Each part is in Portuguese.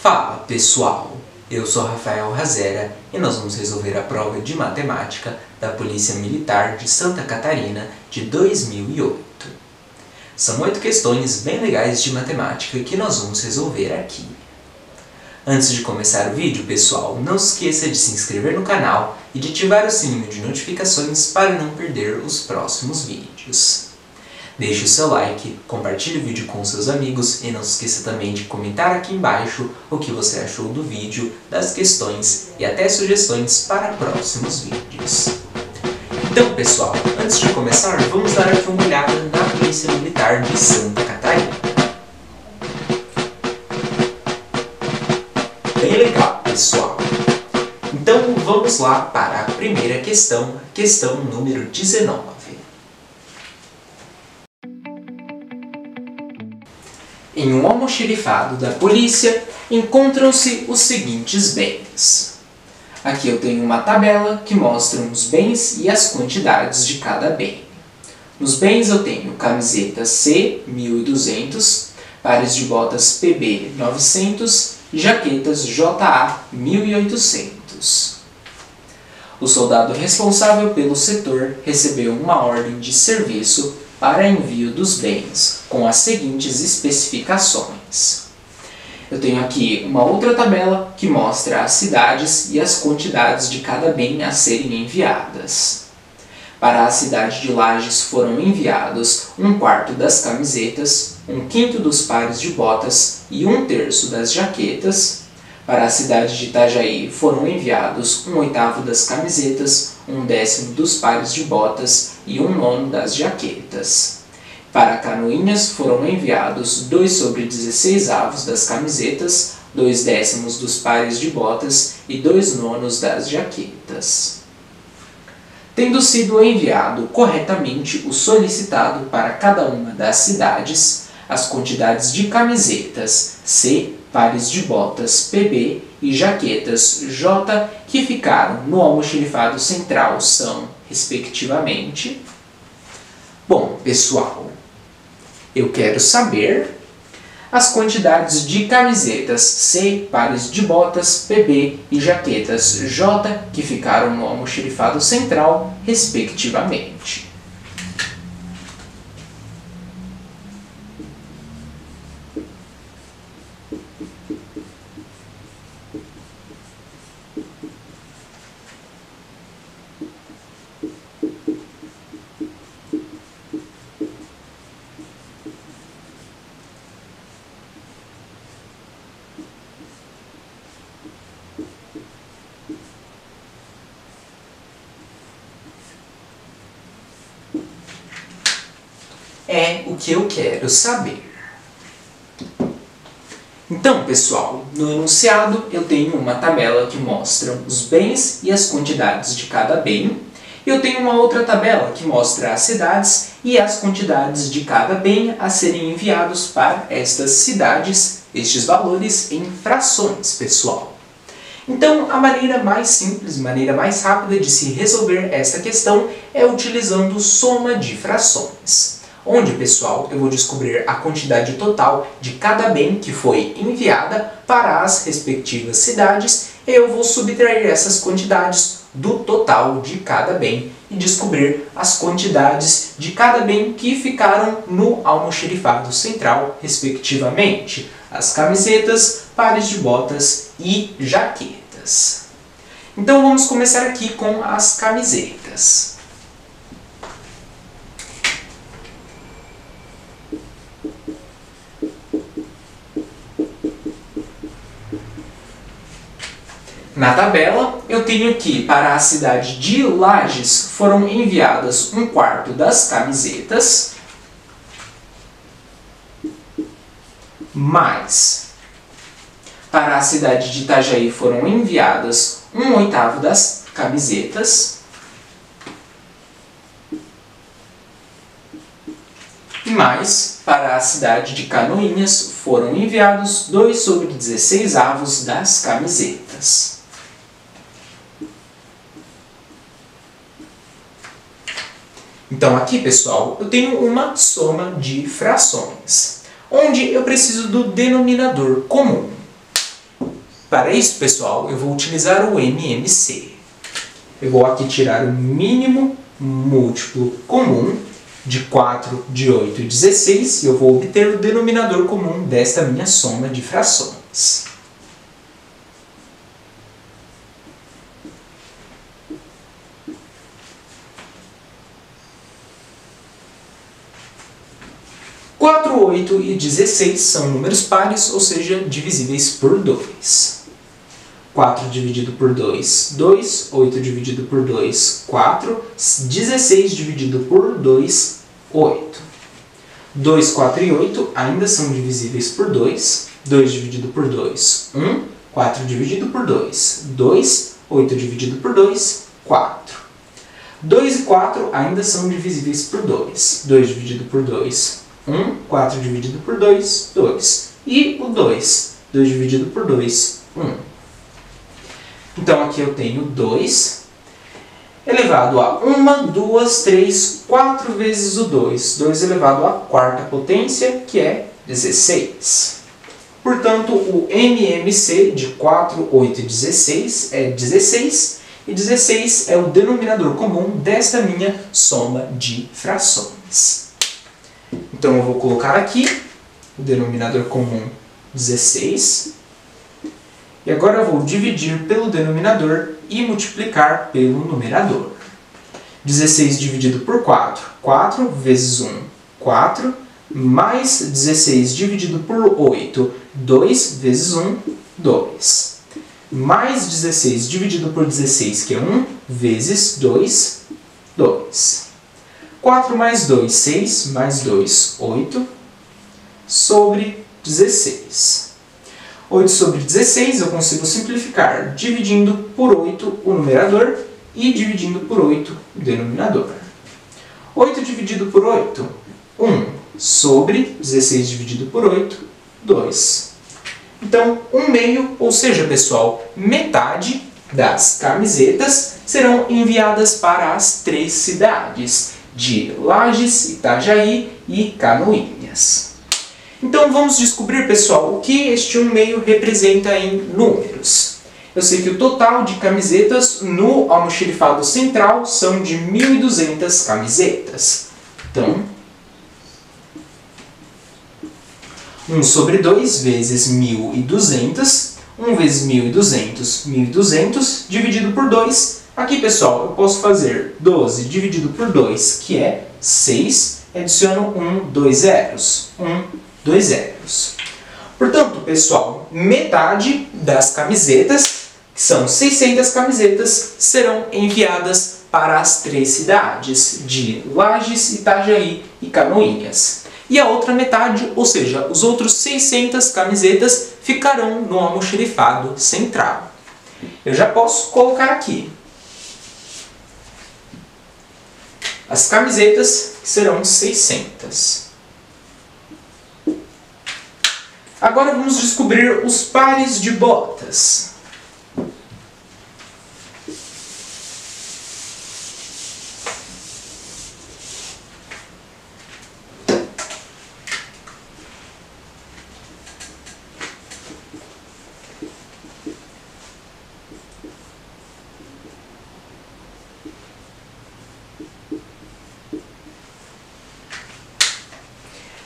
Fala pessoal, eu sou Rafael Razera e nós vamos resolver a prova de matemática da Polícia Militar de Santa Catarina de 2008. São 8 questões bem legais de matemática que nós vamos resolver aqui. Antes de começar o vídeo, pessoal, não se esqueça de se inscrever no canal e de ativar o sininho de notificações para não perder os próximos vídeos. Deixe o seu like, compartilhe o vídeo com seus amigos e não se esqueça também de comentar aqui embaixo o que você achou do vídeo, das questões e até sugestões para próximos vídeos. Então pessoal, antes de começar, vamos dar aqui uma olhada na Polícia Militar de Santa Catarina. Bem legal, pessoal! Então vamos lá para a primeira questão, questão número 19. Em um almoxarifado da polícia, encontram-se os seguintes bens. Aqui eu tenho uma tabela que mostra os bens e as quantidades de cada bem. Nos bens eu tenho camiseta C, 1.200, pares de botas PB, 900 e jaquetas JA, 1.800. O soldado responsável pelo setor recebeu uma ordem de serviço para envio dos bens, com as seguintes especificações. Eu tenho aqui uma outra tabela que mostra as cidades e as quantidades de cada bem a serem enviadas. Para a cidade de Lages foram enviados 1/4 das camisetas, 1/5 dos pares de botas e 1/3 das jaquetas. Para a cidade de Itajaí foram enviados 1/8 das camisetas, 1/10 dos pares de botas e 1/9 das jaquetas. Para Canoinhas foram enviados 2/16 das camisetas, 2/10 dos pares de botas e 2/9 das jaquetas. Tendo sido enviado corretamente o solicitado para cada uma das cidades, as quantidades de camisetas C, pares de botas PB e jaquetas J que ficaram no almoxarifado central são, respectivamente... Bom, pessoal, eu quero saber as quantidades de camisetas C, pares de botas PB e jaquetas J que ficaram no almoxarifado central, respectivamente. É o que eu quero saber. Então, pessoal, no enunciado eu tenho uma tabela que mostra os bens e as quantidades de cada bem. E eu tenho uma outra tabela que mostra as cidades e as quantidades de cada bem a serem enviados para estas cidades, estes valores em frações, pessoal. Então, a maneira mais simples, maneira mais rápida de se resolver esta questão é utilizando soma de frações. Onde, pessoal, eu vou descobrir a quantidade total de cada bem que foi enviada para as respectivas cidades e eu vou subtrair essas quantidades do total de cada bem e descobrir as quantidades de cada bem que ficaram no almoxarifado central, respectivamente, as camisetas, pares de botas e jaquetas. Então vamos começar aqui com as camisetas. Na tabela, eu tenho que para a cidade de Lages foram enviadas 1/4 das camisetas, mais para a cidade de Itajaí foram enviadas 1/8 das camisetas, e mais para a cidade de Canoinhas foram enviados 2/16 das camisetas. Então aqui, pessoal, eu tenho uma soma de frações, onde eu preciso do denominador comum. Para isso, pessoal, eu vou utilizar o MMC. Eu vou aqui tirar o mínimo múltiplo comum de 4, de 8 e 16 e eu vou obter o denominador comum desta minha soma de frações. Quatro, 8 e 16 são números pares, ou seja, divisíveis por 2. 4 dividido por 2, 2. 8 dividido por 2, 4. 16 dividido por 2, 8. 2, 4 e 8 ainda são divisíveis por 2. 2 dividido por 2, 1. 4 dividido por 2, 2. 8 dividido por 2, 4. 2 e 4 ainda são divisíveis por 2. 2 dividido por 2, 1. 4 dividido por 2, 2. E o 2. 2 dividido por 2, 1. Então, aqui eu tenho 2 elevado a 1, 2, 3, 4 vezes o 2. 2 elevado à quarta potência, que é 16. Portanto, o MMC de 4, 8 e 16 é 16. E 16 é o denominador comum desta minha soma de frações. Então, eu vou colocar aqui o denominador comum 16. E agora eu vou dividir pelo denominador e multiplicar pelo numerador. 16 dividido por 4. 4 vezes 1, 4. Mais 16 dividido por 8. 2 vezes 1, 2. Mais 16 dividido por 16, que é 1, vezes 2, 2. 4 mais 2, 6. Mais 2, 8. Sobre 16. 8 sobre 16 eu consigo simplificar dividindo por 8 o numerador e dividindo por 8 o denominador. 8 dividido por 8, 1 sobre 16 dividido por 8, 2. Então, 1/2, ou seja, pessoal, metade das camisetas serão enviadas para as 3 cidades de Lages, Itajaí e Canoinhas. Então vamos descobrir, pessoal, o que este 1/2 representa em números. Eu sei que o total de camisetas no almoxarifado central são de 1.200 camisetas. Então, 1 sobre 2 vezes 1.200. 1 vezes 1.200, 1.200, dividido por 2. Aqui, pessoal, eu posso fazer 12 dividido por 2, que é 6. Adiciono 1, 2 zeros. 1, 2 zeros. Portanto, pessoal, metade das camisetas, que são 600 camisetas, serão enviadas para as 3 cidades de Lages, Itajaí e Canoinhas. E a outra metade, ou seja, os outros 600 camisetas, ficarão no almoxarifado central. Eu já posso colocar aqui as camisetas, que serão 600. Agora vamos descobrir os pares de botas.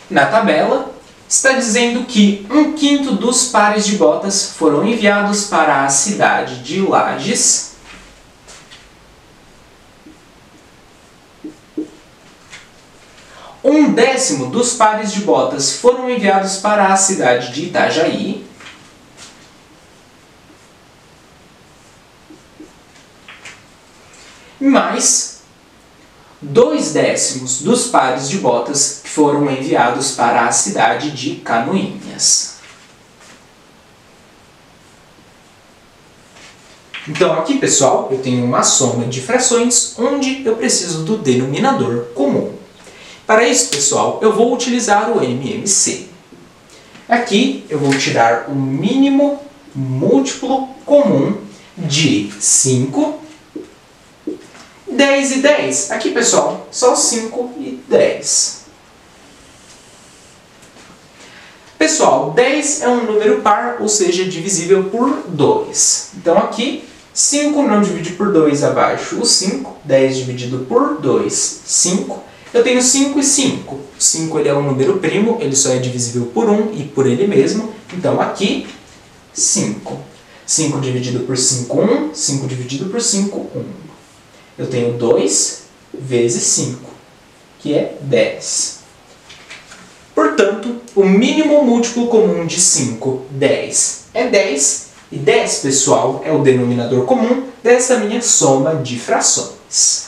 Na tabela, está dizendo que 1/5 dos pares de botas foram enviados para a cidade de Lages. Um décimo dos pares de botas foram enviados para a cidade de Itajaí. Mais 2 décimos dos pares de botas que foram enviados para a cidade de Canoinhas. Então aqui, pessoal, eu tenho uma soma de frações onde eu preciso do denominador comum. Para isso, pessoal, eu vou utilizar o MMC. Aqui eu vou tirar o mínimo múltiplo comum de 5, 10 e 10. Aqui, pessoal, só 5 e 10. Pessoal, 10 é um número par, ou seja, divisível por 2. Então aqui, 5 não divide por 2 abaixo o 5, 10 dividido por 2, 5. Eu tenho 5 e 5. O 5 ele é um número primo, ele só é divisível por 1 e por ele mesmo. Então aqui, 5. 5 dividido por 5, 1. 5 dividido por 5, 1. Eu tenho 2 vezes 5, que é 10. Portanto, o mínimo múltiplo comum de 5, 10, é 10. E 10, pessoal, é o denominador comum dessa minha soma de frações.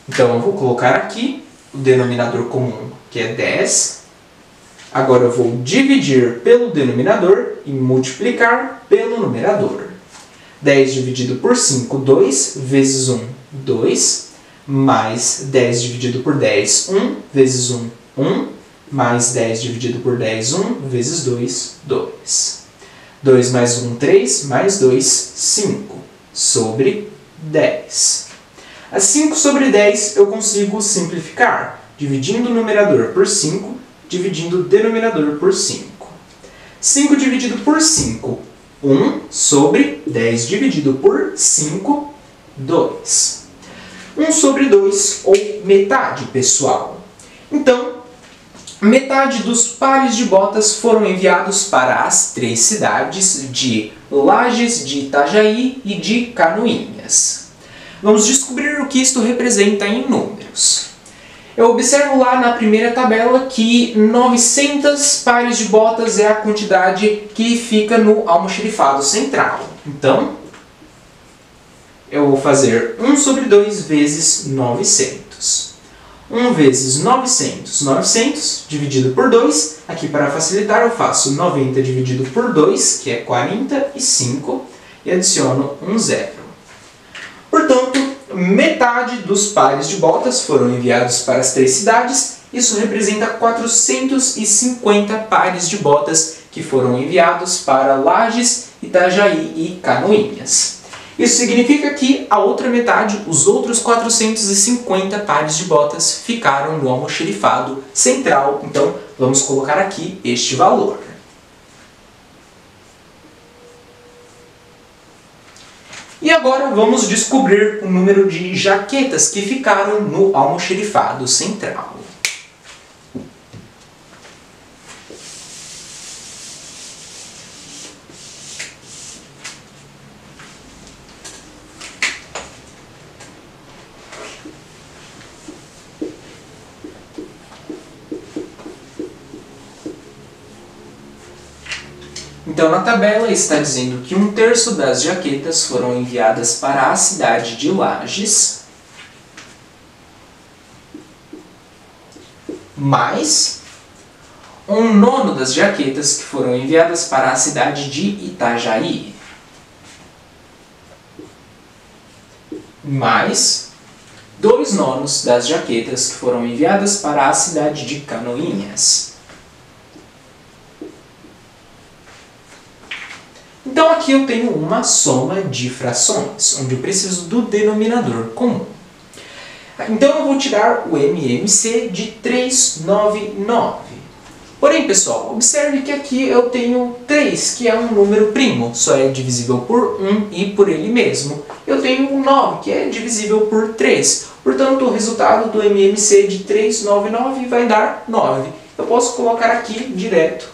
Então, eu vou colocar aqui o denominador comum, que é 10. Agora eu vou dividir pelo denominador e multiplicar pelo numerador. 10 dividido por 5, 2, vezes 1, 2. Mais 10 dividido por 10, 1, vezes 1, 1. Mais 10 dividido por 10, 1, vezes 2, 2. 2 mais 1, 3, mais 2, 5, sobre 10. A 5 sobre 10 eu consigo simplificar, dividindo o numerador por 5, dividindo o denominador por 5. 5 dividido por 5, 1 sobre 10 dividido por 5, 2. 1 sobre 2, ou metade, pessoal. Então, metade dos pares de botas foram enviados para as 3 cidades de Lages, de Itajaí e de Canoinhas. Vamos descobrir o que isto representa em números. Eu observo lá na primeira tabela que 900 pares de botas é a quantidade que fica no almoxarifado central. Então, eu vou fazer 1 sobre 2 vezes 900. 1 vezes 900. 900 dividido por 2. Aqui, para facilitar, eu faço 90 dividido por 2, que é 45, e adiciono um zero. Portanto, metade dos pares de botas foram enviados para as 3 cidades. Isso representa 450 pares de botas que foram enviados para Lages, Itajaí e Canoinhas. Isso significa que a outra metade, os outros 450 pares de botas, ficaram no almoxarifado central. Então, vamos colocar aqui este valor. E agora vamos descobrir o número de jaquetas que ficaram no almoxarifado central. Então, na tabela está dizendo que 1/3 das jaquetas foram enviadas para a cidade de Lages, mais 1/9 das jaquetas que foram enviadas para a cidade de Itajaí, mais 2/9 das jaquetas que foram enviadas para a cidade de Canoinhas. Então aqui eu tenho uma soma de frações, onde eu preciso do denominador comum. Então eu vou tirar o MMC de 399. Porém, pessoal, observe que aqui eu tenho 3, que é um número primo, só é divisível por 1 e por ele mesmo. Eu tenho o 9, que é divisível por 3. Portanto, o resultado do MMC de 399 vai dar 9. Eu posso colocar aqui direto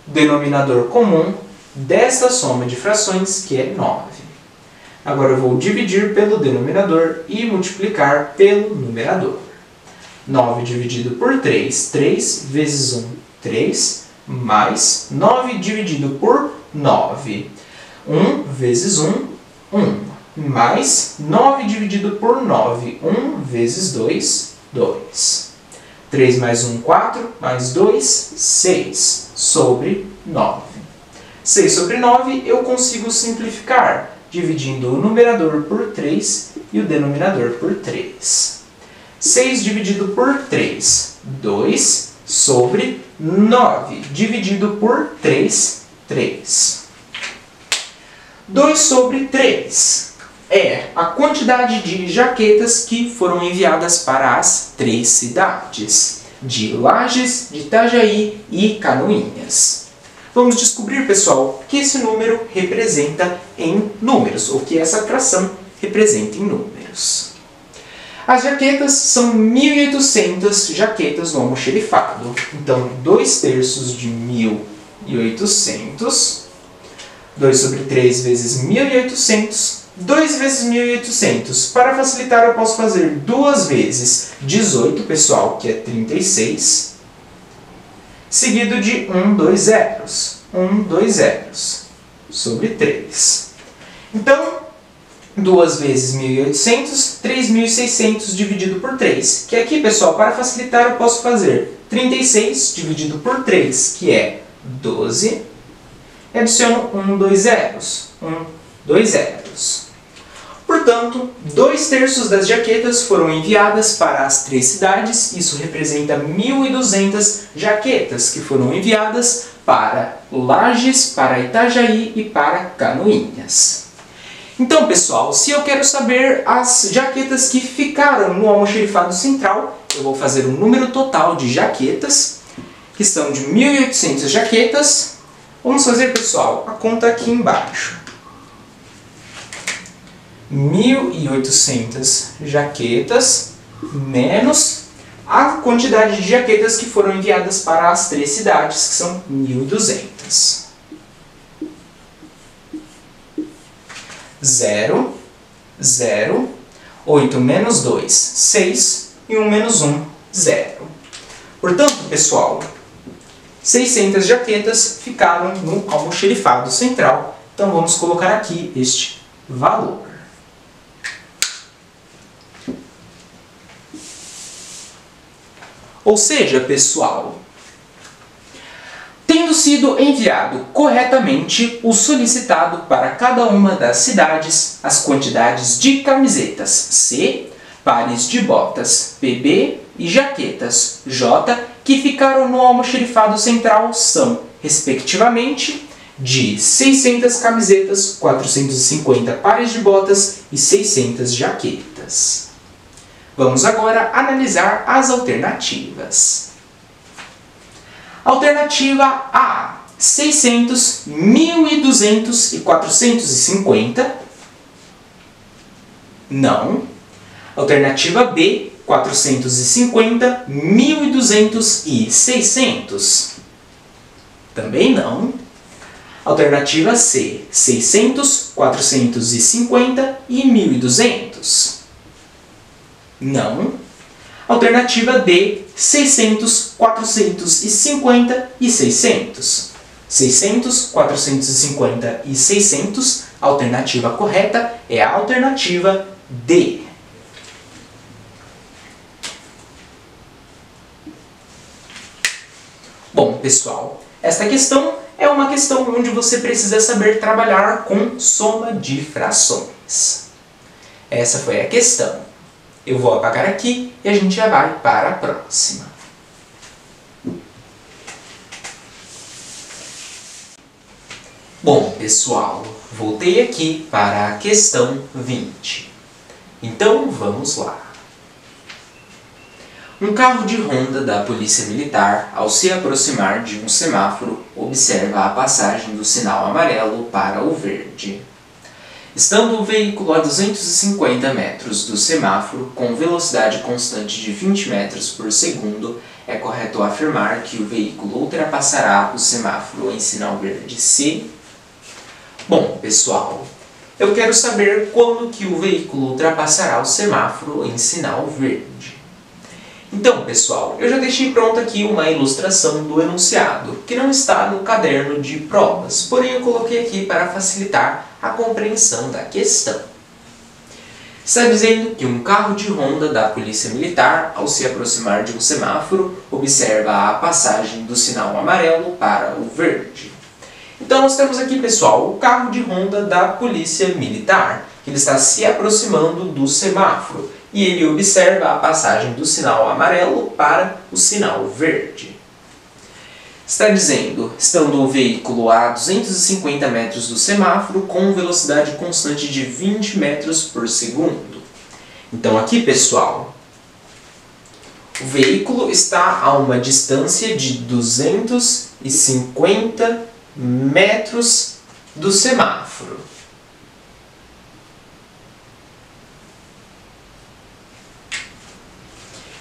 denominador comum desta soma de frações, que é 9. Agora eu vou dividir pelo denominador e multiplicar pelo numerador. 9 dividido por 3, 3 vezes 1, 3, mais 9 dividido por 9. 1 vezes 1, 1. Mais 9 dividido por 9, 1 vezes 2, 2. 3 mais 1, 4, mais 2, 6, sobre 9. 6 sobre 9 eu consigo simplificar, dividindo o numerador por 3 e o denominador por 3. 6 dividido por 3, 2 sobre 9, dividido por 3, 3. 2 sobre 3 é a quantidade de jaquetas que foram enviadas para as 3 cidades. de Lages, de Itajaí e Canoinhas. Vamos descobrir, pessoal, que esse número representa em números, ou que essa fração representa em números. As jaquetas são 1.800 jaquetas no almoxerifado. Então, 2/3 de 1.800, 2 sobre 3 vezes 1.800, 2 vezes 1.800. Para facilitar, eu posso fazer 2 vezes 18, pessoal, que é 36, seguido de 2 zeros. 2 zeros sobre 3. Então, 2 vezes 1.800, 3.600 dividido por 3. Que aqui, pessoal, para facilitar, eu posso fazer 36 dividido por 3, que é 12. E adiciono 2 zeros. 2 zeros. Portanto, 2/3 das jaquetas foram enviadas para as 3 cidades. Isso representa 1.200 jaquetas que foram enviadas para Lages, para Itajaí e para Canoinhas. Então, pessoal, se eu quero saber as jaquetas que ficaram no almoxerifado central, eu vou fazer o número total de jaquetas, que são de 1.800 jaquetas. Vamos fazer, pessoal, a conta aqui embaixo. 1.800 jaquetas menos a quantidade de jaquetas que foram enviadas para as 3 cidades, que são 1.200. 0, 0, 8 menos 2, 6, e 1 menos 1, 0. Portanto, pessoal, 600 jaquetas ficaram no almoxerifado central. Então, vamos colocar aqui este valor. Ou seja, pessoal, tendo sido enviado corretamente o solicitado para cada uma das cidades, as quantidades de camisetas C, pares de botas PB e jaquetas J que ficaram no almoxerifado central são, respectivamente, de 600 camisetas, 450 pares de botas e 600 jaquetas. Vamos agora analisar as alternativas. Alternativa A, 600, 1.200 e 450. Não. Alternativa B, 450, 1.200 e 600. Também não. Alternativa C, 600, 450 e 1.200. Não. Alternativa D, 600, 450 e 600. 600, 450 e 600. A alternativa correta é a alternativa D. Bom, pessoal, esta questão é uma questão onde você precisa saber trabalhar com soma de frações. Essa foi a questão. Eu vou apagar aqui e a gente já vai para a próxima. Bom, pessoal, voltei aqui para a questão 20. Então, vamos lá. Um carro de ronda da Polícia Militar, ao se aproximar de um semáforo, observa a passagem do sinal amarelo para o verde. Estando o veículo a 250 metros do semáforo, com velocidade constante de 20 metros por segundo, é correto afirmar que o veículo ultrapassará o semáforo em sinal verde C? Bom, pessoal, eu quero saber quando que o veículo ultrapassará o semáforo em sinal verde. Então, pessoal, eu já deixei pronta aqui uma ilustração do enunciado, que não está no caderno de provas, porém eu coloquei aqui para facilitar a compreensão da questão. Está dizendo que um carro de ronda da Polícia Militar, ao se aproximar de um semáforo, observa a passagem do sinal amarelo para o verde. Então nós temos aqui, pessoal, o carro de ronda da Polícia Militar, que ele está se aproximando do semáforo, e ele observa a passagem do sinal amarelo para o sinal verde. Está dizendo, estando o veículo a 250 metros do semáforo com velocidade constante de 20 metros por segundo. Então aqui, pessoal, O veículo está a uma distância de 250 metros do semáforo.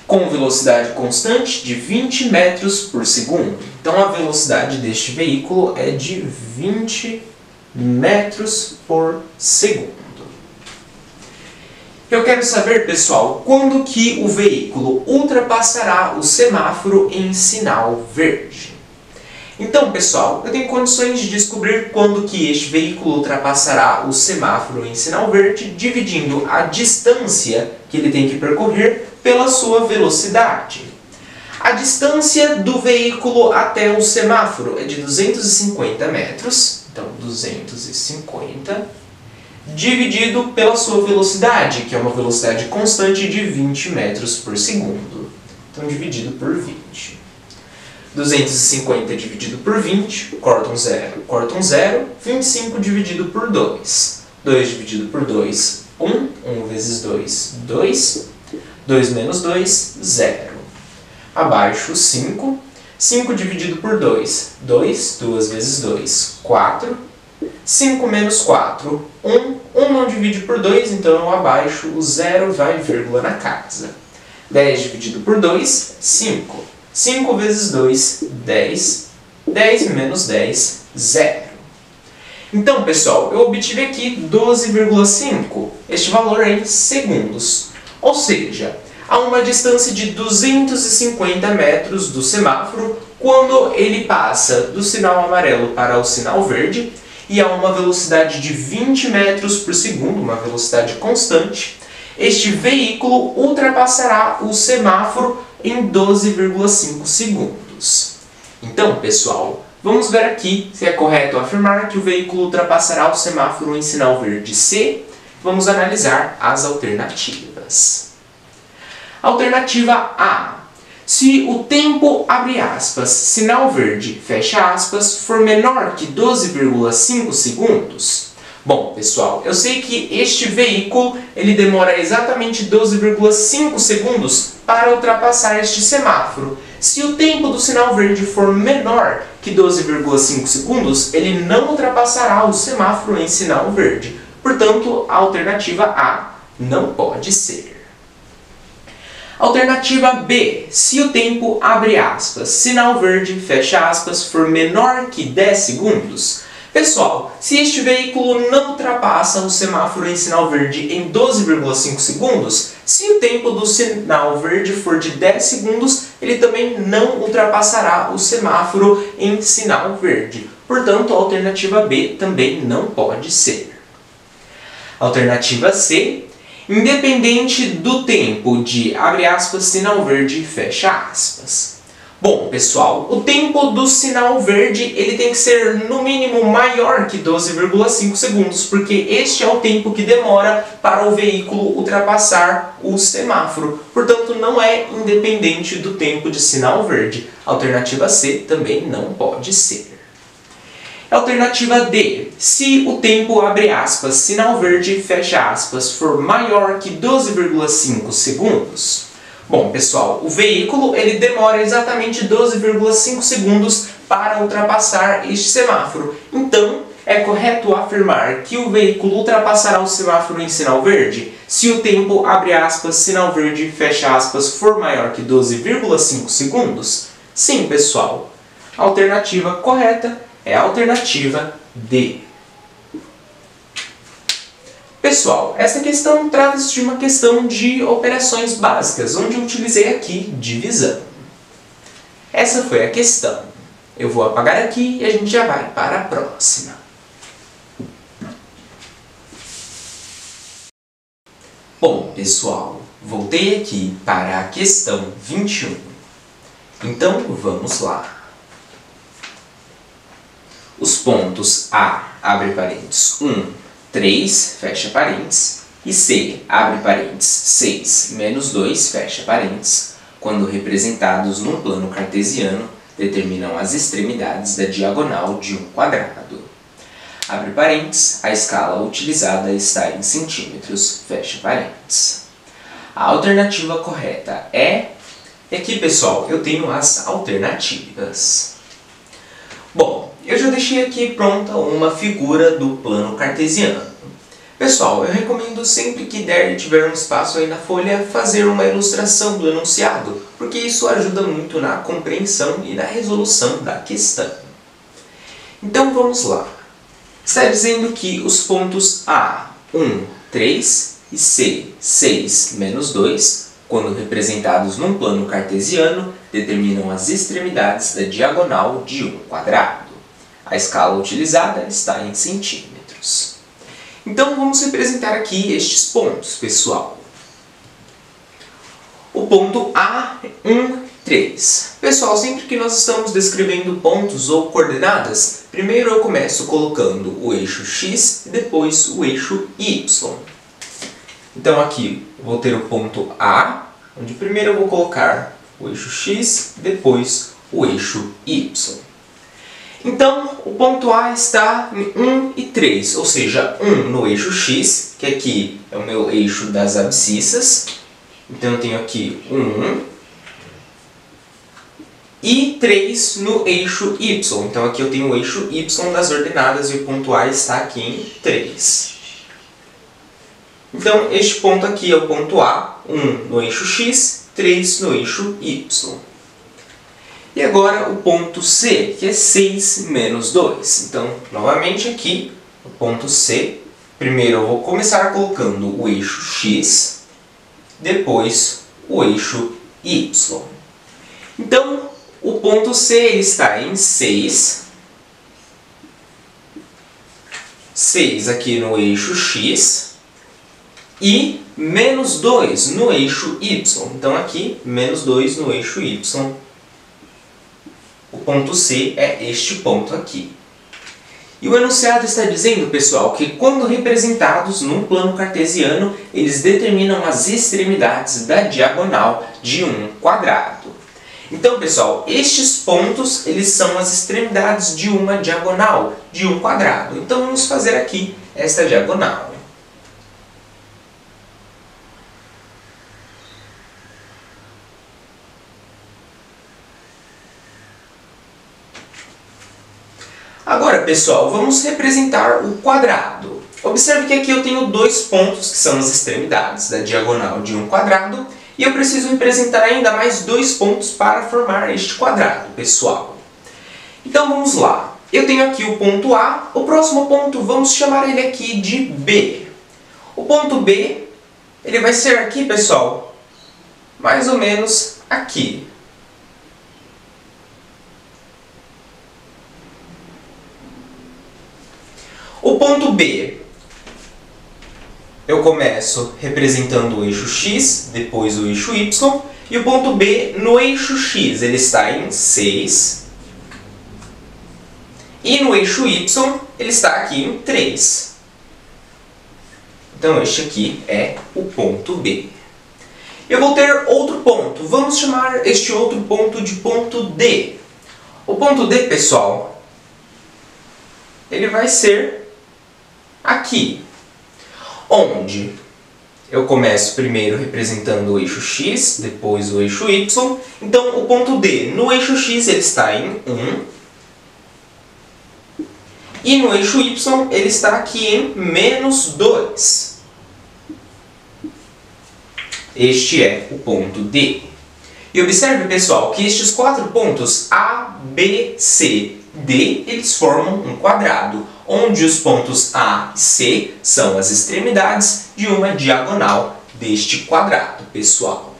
Com velocidade constante de 20 metros por segundo. Então, a velocidade deste veículo é de 20 metros por segundo. Eu quero saber, pessoal, quando que o veículo ultrapassará o semáforo em sinal verde. Então, pessoal, eu tenho condições de descobrir quando que este veículo ultrapassará o semáforo em sinal verde, dividindo a distância que ele tem que percorrer pela sua velocidade. A distância do veículo até o semáforo é de 250 metros, então 250, dividido pela sua velocidade, que é uma velocidade constante de 20 metros por segundo. Então, dividido por 20. 250 dividido por 20, corta um zero, 25 dividido por 2. 2 dividido por 2, 1, 1 vezes 2, 2, 2 menos 2, 0. Abaixo 5, 5 dividido por 2, 2, 2 vezes 2, 4. 5 menos 4, 1. 1 não divide por 2, então abaixo o zero vai vírgula na casa. 10 dividido por 2, 5. 5 vezes 2, 10. 10 menos 10, 0. Então, pessoal, eu obtive aqui 12,5. Este valor é em segundos. Ou seja, a uma distância de 250 metros do semáforo, quando ele passa do sinal amarelo para o sinal verde, e a uma velocidade de 20 metros por segundo, uma velocidade constante, este veículo ultrapassará o semáforo em 12,5 segundos. Então, pessoal, vamos ver aqui se é correto afirmar que o veículo ultrapassará o semáforo em sinal verde C. Vamos analisar as alternativas. Alternativa A. Se o tempo, abre aspas, sinal verde, fecha aspas, for menor que 12,5 segundos. Bom, pessoal, eu sei que este veículo ele demora exatamente 12,5 segundos para ultrapassar este semáforo. Se o tempo do sinal verde for menor que 12,5 segundos, ele não ultrapassará o semáforo em sinal verde. Portanto, a alternativa A não pode ser. Alternativa B. Se o tempo, abre aspas, sinal verde, fecha aspas, for menor que 10 segundos. Pessoal, se este veículo não ultrapassa o semáforo em sinal verde em 12,5 segundos, se o tempo do sinal verde for de 10 segundos, ele também não ultrapassará o semáforo em sinal verde. Portanto, a alternativa B também não pode ser. Alternativa C. Independente do tempo de, abre aspas, sinal verde, fecha aspas. Bom, pessoal, o tempo do sinal verde ele tem que ser no mínimo maior que 12,5 segundos, porque este é o tempo que demora para o veículo ultrapassar o semáforo. Portanto, não é independente do tempo de sinal verde. Alternativa C também não pode ser. Alternativa D. Se o tempo, abre aspas, sinal verde, fecha aspas, for maior que 12,5 segundos. Bom, pessoal, o veículo ele demora exatamente 12,5 segundos para ultrapassar este semáforo. Então, é correto afirmar que o veículo ultrapassará o semáforo em sinal verde se o tempo, abre aspas, sinal verde, fecha aspas, for maior que 12,5 segundos? Sim, pessoal. A alternativa correta é a alternativa D. Pessoal, essa questão trata-se de uma questão de operações básicas, onde eu utilizei aqui divisão. Essa foi a questão. Eu vou apagar aqui e a gente já vai para a próxima. Bom, pessoal, voltei aqui para a questão 21. Então, vamos lá. Os pontos A, abre parênteses, 1, 3, fecha parênteses, e C, abre parênteses, 6, menos 2, fecha parênteses, quando representados num plano cartesiano, determinam as extremidades da diagonal de um quadrado. Abre parênteses, a escala utilizada está em centímetros, fecha parênteses. A alternativa correta é E aqui, pessoal, eu tenho as alternativas. Bom, eu já deixei aqui pronta uma figura do plano cartesiano. Pessoal, eu recomendo sempre que der e tiver um espaço aí na folha, fazer uma ilustração do enunciado, porque isso ajuda muito na compreensão e na resolução da questão. Então vamos lá. Está dizendo que os pontos A, 1, 3 e C, 6, menos 2, quando representados num plano cartesiano, determinam as extremidades da diagonal de um quadrado. A escala utilizada está em centímetros. Então vamos representar aqui estes pontos, pessoal. O ponto A, 1, 3. Pessoal, sempre que nós estamos descrevendo pontos ou coordenadas, primeiro eu começo colocando o eixo X e depois o eixo Y. Então aqui eu vou ter o ponto A, onde primeiro eu vou colocar o eixo X e depois o eixo Y. Então, o ponto A está em 1 e 3, ou seja, 1 no eixo X, que aqui é o meu eixo das abscissas. Então, eu tenho aqui 1 e 3 no eixo Y. Então, aqui eu tenho o eixo Y das ordenadas e o ponto A está aqui em 3. Então, este ponto aqui é o ponto A, 1 no eixo X, 3 no eixo Y. E agora o ponto C, que é 6 menos 2. Então, novamente aqui, o ponto C, primeiro eu vou começar colocando o eixo X, depois o eixo Y. Então, o ponto C ele está em 6. 6 aqui no eixo X e menos 2 no eixo Y. Então, aqui, menos 2 no eixo Y. O ponto C é este ponto aqui. E o enunciado está dizendo, pessoal, que quando representados num plano cartesiano, eles determinam as extremidades da diagonal de um quadrado. Então, pessoal, estes pontos eles são as extremidades de uma diagonal de um quadrado. Então, vamos fazer aqui esta diagonal. Agora, pessoal, vamos representar o quadrado. Observe que aqui eu tenho dois pontos, que são as extremidades da diagonal de um quadrado, e eu preciso representar ainda mais dois pontos para formar este quadrado, pessoal. Então, vamos lá. Eu tenho aqui o ponto A, o próximo ponto, vamos chamar ele aqui de B. O ponto B, ele vai ser aqui, pessoal, mais ou menos aqui. O ponto B, eu começo representando o eixo X, depois o eixo Y, e o ponto B no eixo X ele está em 6, e no eixo Y ele está aqui em 3. Então este aqui é o ponto B. Eu vou ter outro ponto, vamos chamar este outro ponto de ponto D. O ponto D, pessoal, ele vai ser aqui, onde eu começo primeiro representando o eixo X, depois o eixo Y. Então, o ponto D no eixo X ele está em 1. E no eixo Y ele está aqui em menos 2. Este é o ponto D. E observe, pessoal, que estes quatro pontos A, B, C, D, eles formam um quadrado, onde os pontos A e C são as extremidades de uma diagonal deste quadrado, pessoal.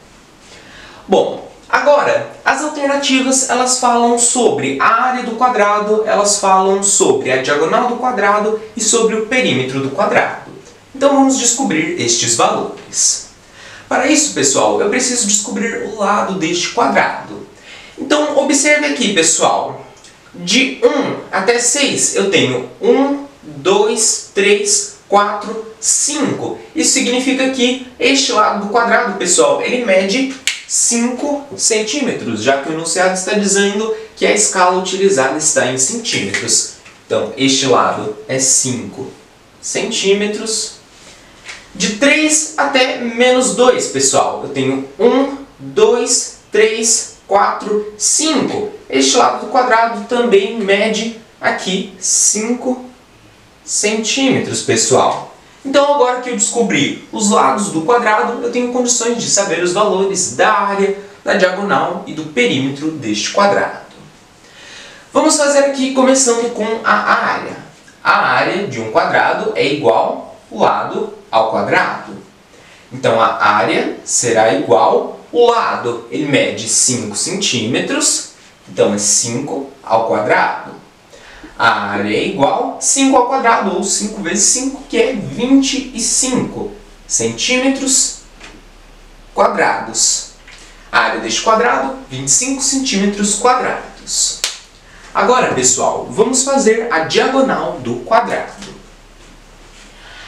Bom, agora, as alternativas elas falam sobre a área do quadrado, elas falam sobre a diagonal do quadrado e sobre o perímetro do quadrado. Então vamos descobrir estes valores. Para isso, pessoal, eu preciso descobrir o lado deste quadrado. Então, observe aqui, pessoal. De 1 até 6, eu tenho 1, 2, 3, 4, 5. Isso significa que este lado do quadrado, pessoal, ele mede 5 centímetros, já que o enunciado está dizendo que a escala utilizada está em centímetros. Então, este lado é 5 centímetros. De 3 até menos 2, pessoal, eu tenho 1, 2, 3, 4, 5. Este lado do quadrado também mede aqui 5 centímetros, pessoal. Então, agora que eu descobri os lados do quadrado, eu tenho condições de saber os valores da área, da diagonal e do perímetro deste quadrado. Vamos fazer aqui começando com a área. A área de um quadrado é igual lado ao quadrado. Então, a área será igual o lado. Ele mede 5 centímetros, então é 5 ao quadrado. A área é igual a 5 ao quadrado, ou 5 vezes 5, que é 25 centímetros quadrados. A área deste quadrado, 25 centímetros quadrados. Agora, pessoal, vamos fazer a diagonal do quadrado.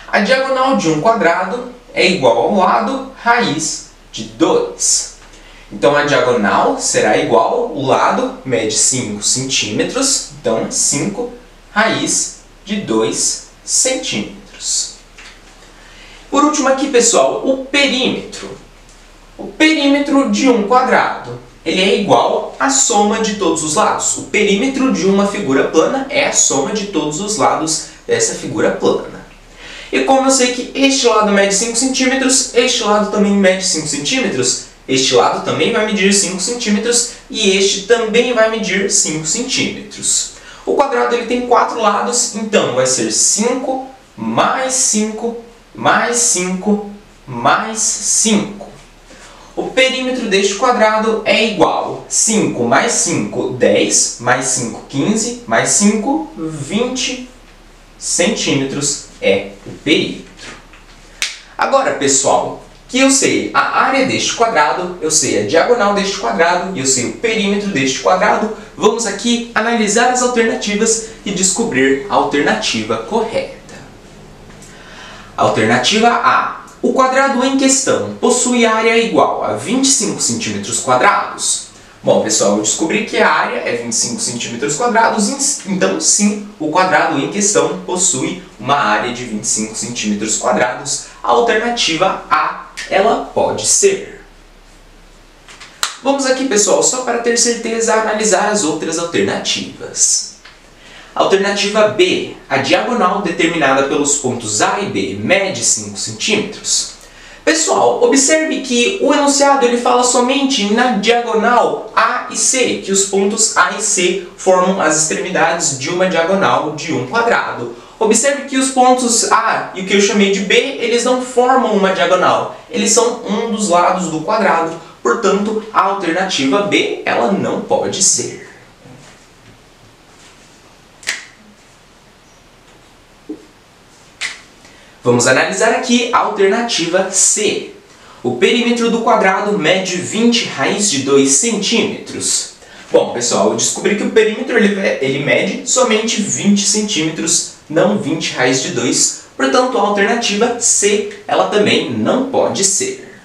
A diagonal de um quadrado é igual ao lado raiz de 2. Então, a diagonal será igual, o lado mede 5 centímetros, então 5 raiz de 2 centímetros. Por último aqui, pessoal, o perímetro. O perímetro de um quadrado, ele é igual à soma de todos os lados. O perímetro de uma figura plana é a soma de todos os lados dessa figura plana. E como eu sei que este lado mede 5 centímetros, este lado também mede 5 centímetros, este lado também vai medir 5 centímetros e este também vai medir 5 centímetros. O quadrado ele tem 4 lados, então vai ser 5 mais 5 mais 5 mais 5. O perímetro deste quadrado é igual a 5 mais 5, 10, mais 5, 15, mais 5, 20 centímetros é o perímetro. Agora, pessoal, que eu sei a área deste quadrado, eu sei a diagonal deste quadrado e eu sei o perímetro deste quadrado, vamos aqui analisar as alternativas e descobrir a alternativa correta. Alternativa A. O quadrado em questão possui área igual a 25 centímetros quadrados. Bom, pessoal, eu descobri que a área é 25 centímetros quadrados, então sim, o quadrado em questão possui uma área de 25 centímetros quadrados. A alternativa A, ela pode ser. Vamos aqui, pessoal, só para ter certeza, analisar as outras alternativas. Alternativa B, a diagonal determinada pelos pontos A e B mede 5 centímetros. Pessoal, observe que o enunciado ele fala somente na diagonal A e C, que os pontos A e C formam as extremidades de uma diagonal de um quadrado. Observe que os pontos A e o que eu chamei de B, eles não formam uma diagonal, eles são um dos lados do quadrado, portanto, a alternativa B, ela não pode ser. Vamos analisar aqui a alternativa C. O perímetro do quadrado mede 20 raiz de 2 centímetros. Bom, pessoal, eu descobri que o perímetro ele mede somente 20 centímetros, não 20 raiz de 2. Portanto, a alternativa C, ela também não pode ser.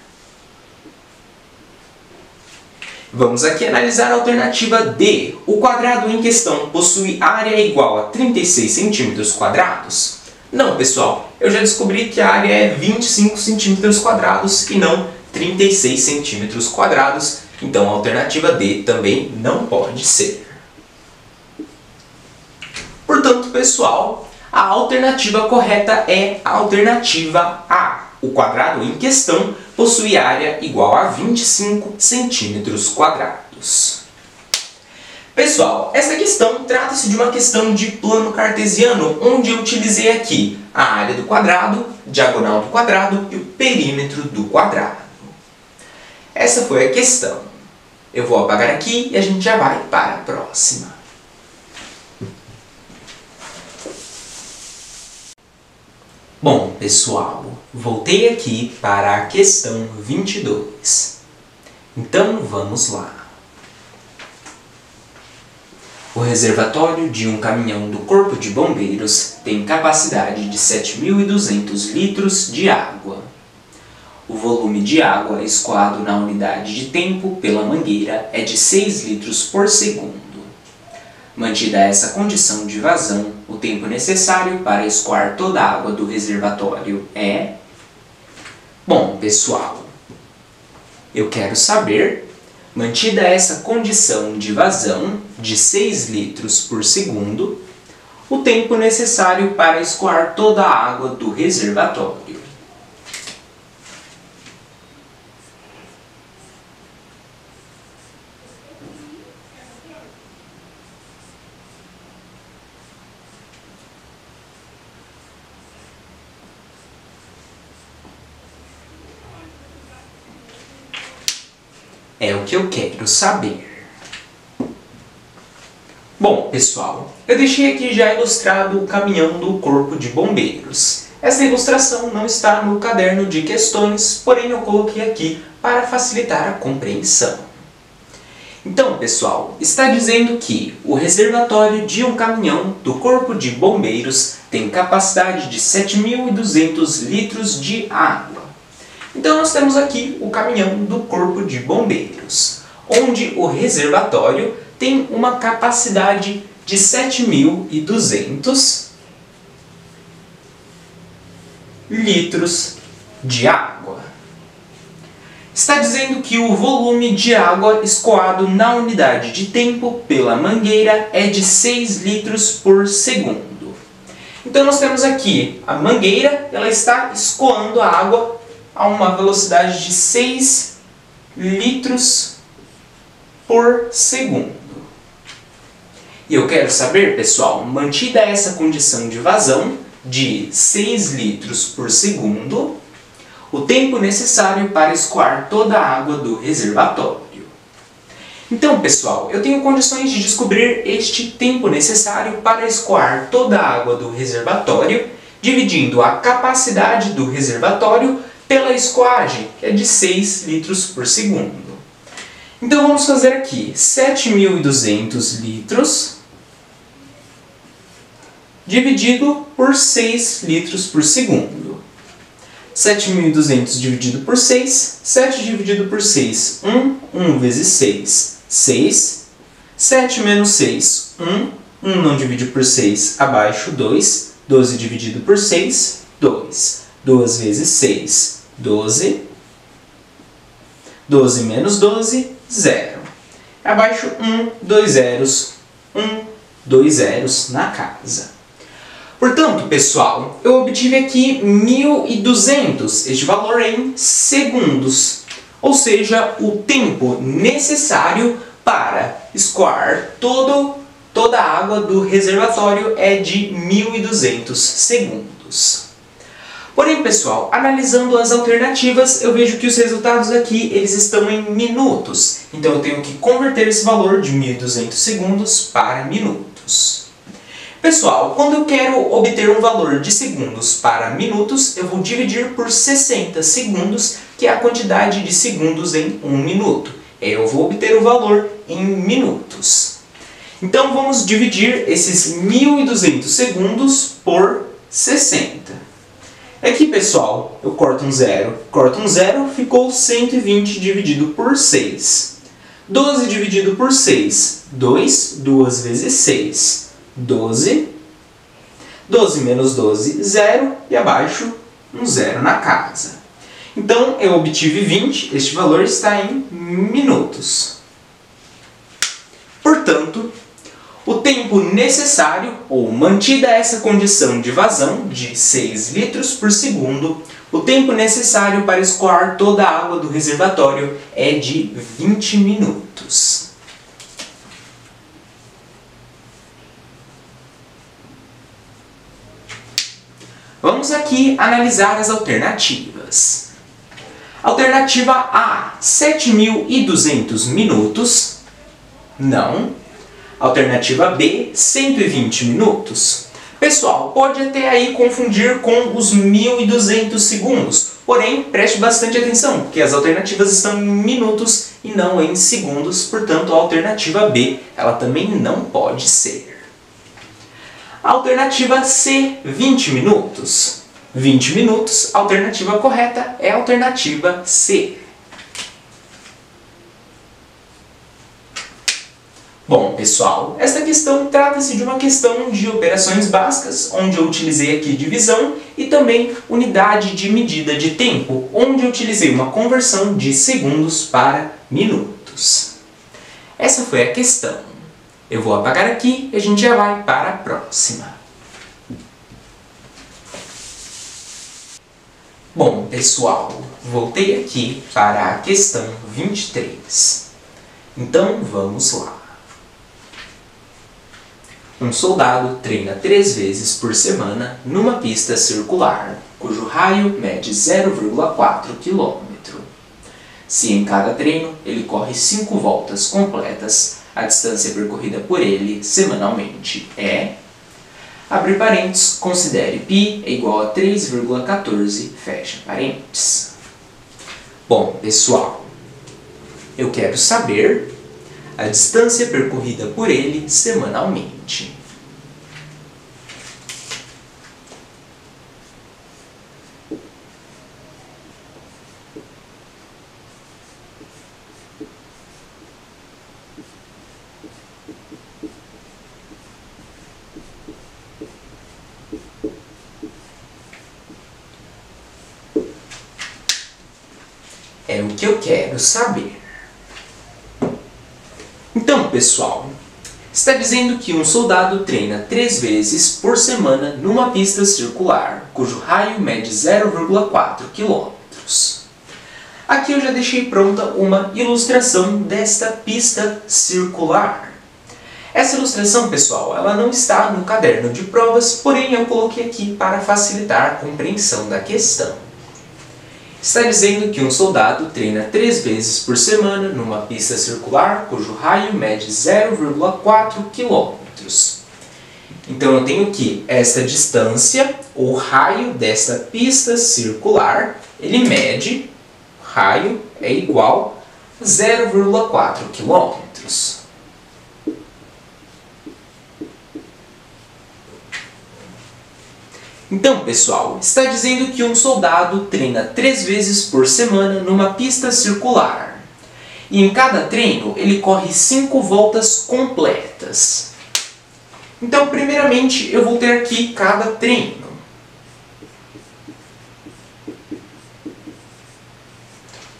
Vamos aqui analisar a alternativa D. O quadrado em questão possui área igual a 36 centímetros quadrados. Não, pessoal, eu já descobri que a área é 25 centímetros quadrados e não 36 centímetros quadrados, então a alternativa D também não pode ser. Portanto, pessoal, a alternativa correta é a alternativa A. O quadrado em questão possui área igual a 25 centímetros quadrados. Pessoal, essa questão trata-se de uma questão de plano cartesiano, onde eu utilizei aqui a área do quadrado, diagonal do quadrado e o perímetro do quadrado. Essa foi a questão. Eu vou apagar aqui e a gente já vai para a próxima. Bom, pessoal, voltei aqui para a questão 22. Então, vamos lá. O reservatório de um caminhão do Corpo de Bombeiros tem capacidade de 7.200 litros de água. O volume de água escoado na unidade de tempo pela mangueira é de 6 litros por segundo. Mantida essa condição de vazão, o tempo necessário para escoar toda a água do reservatório é... Bom, pessoal, eu quero saber mantida essa condição de vazão de 6 litros por segundo, o tempo necessário para escoar toda a água do reservatório. É o que eu quero saber. Bom, pessoal, eu deixei aqui já ilustrado o caminhão do Corpo de Bombeiros. Essa ilustração não está no caderno de questões, porém eu coloquei aqui para facilitar a compreensão. Então, pessoal, está dizendo que o reservatório de um caminhão do Corpo de Bombeiros tem capacidade de 7.200 litros de água. Então nós temos aqui o caminhão do Corpo de Bombeiros, onde o reservatório tem uma capacidade de 7.200 litros de água. Está dizendo que o volume de água escoado na unidade de tempo pela mangueira é de 6 litros por segundo. Então nós temos aqui a mangueira, ela está escoando a água a uma velocidade de 6 litros por segundo. E eu quero saber, pessoal, mantida essa condição de vazão de 6 litros por segundo, o tempo necessário para escoar toda a água do reservatório. Então, pessoal, eu tenho condições de descobrir este tempo necessário para escoar toda a água do reservatório, dividindo a capacidade do reservatório pela escoagem, que é de 6 litros por segundo. Então vamos fazer aqui 7.200 litros dividido por 6 litros por segundo. 7.200 dividido por 6, 7 dividido por 6, 1 vezes 6, 6. 7 menos 6, 1 não divide por 6, abaixo 2, 12 dividido por 6, 2. 2 vezes 6, 12. 12 menos 12, 0. Abaixo 2 zeros, 2 zeros na casa. Portanto, pessoal, eu obtive aqui 1.200, este valor em segundos. Ou seja, o tempo necessário para escoar toda a água do reservatório é de 1.200 segundos. Porém, pessoal, analisando as alternativas, eu vejo que os resultados aqui eles estão em minutos. Então eu tenho que converter esse valor de 1.200 segundos para minutos. Pessoal, quando eu quero obter um valor de segundos para minutos, eu vou dividir por 60 segundos, que é a quantidade de segundos em 1 minuto. Eu vou obter o valor em minutos. Então vamos dividir esses 1.200 segundos por 60. Aqui, pessoal, eu corto um zero, ficou 120 dividido por 6. 12 dividido por 6, 2, 2 vezes 6, 12. 12 menos 12, 0, e abaixo um 0 na casa. Então, eu obtive 20, este valor está em minutos. Portanto, o tempo necessário, ou mantida essa condição de vazão de 6 litros por segundo, o tempo necessário para escoar toda a água do reservatório é de 20 minutos. Vamos aqui analisar as alternativas. Alternativa A, 7.200 minutos. Não. Alternativa B, 120 minutos. Pessoal, pode até aí confundir com os 1.200 segundos. Porém, preste bastante atenção, porque as alternativas estão em minutos e não em segundos. Portanto, a alternativa B, ela também não pode ser. Alternativa C, 20 minutos. 20 minutos, a alternativa correta é a alternativa C. Bom, pessoal, esta questão trata-se de uma questão de operações básicas, onde eu utilizei aqui divisão, e também unidade de medida de tempo, onde eu utilizei uma conversão de segundos para minutos. minutos. Essa foi a questão. Eu vou apagar aqui e a gente já vai para a próxima. Bom, pessoal, voltei aqui para a questão 23. Então, vamos lá. Um soldado treina 3 vezes por semana numa pista circular, cujo raio mede 0,4 km. Se em cada treino ele corre 5 voltas completas, a distância percorrida por ele semanalmente é... Abre parênteses, considere π é igual a 3,14, fecha parênteses. Bom, pessoal, eu quero saber a distância percorrida por ele semanalmente. É o que eu quero saber. Então, pessoal, está dizendo que um soldado treina 3 vezes por semana numa pista circular, cujo raio mede 0,4 km. Aqui eu já deixei pronta uma ilustração desta pista circular. Essa ilustração, pessoal, ela não está no caderno de provas, porém eu coloquei aqui para facilitar a compreensão da questão. Está dizendo que um soldado treina 3 vezes por semana numa pista circular, cujo raio mede 0,4 km. Então eu tenho que esta distância, o raio desta pista circular, ele mede, raio é igual a 0,4 km. Então, pessoal, está dizendo que um soldado treina 3 vezes por semana numa pista circular. E em cada treino, ele corre 5 voltas completas. Então, primeiramente, eu vou ter aqui cada treino.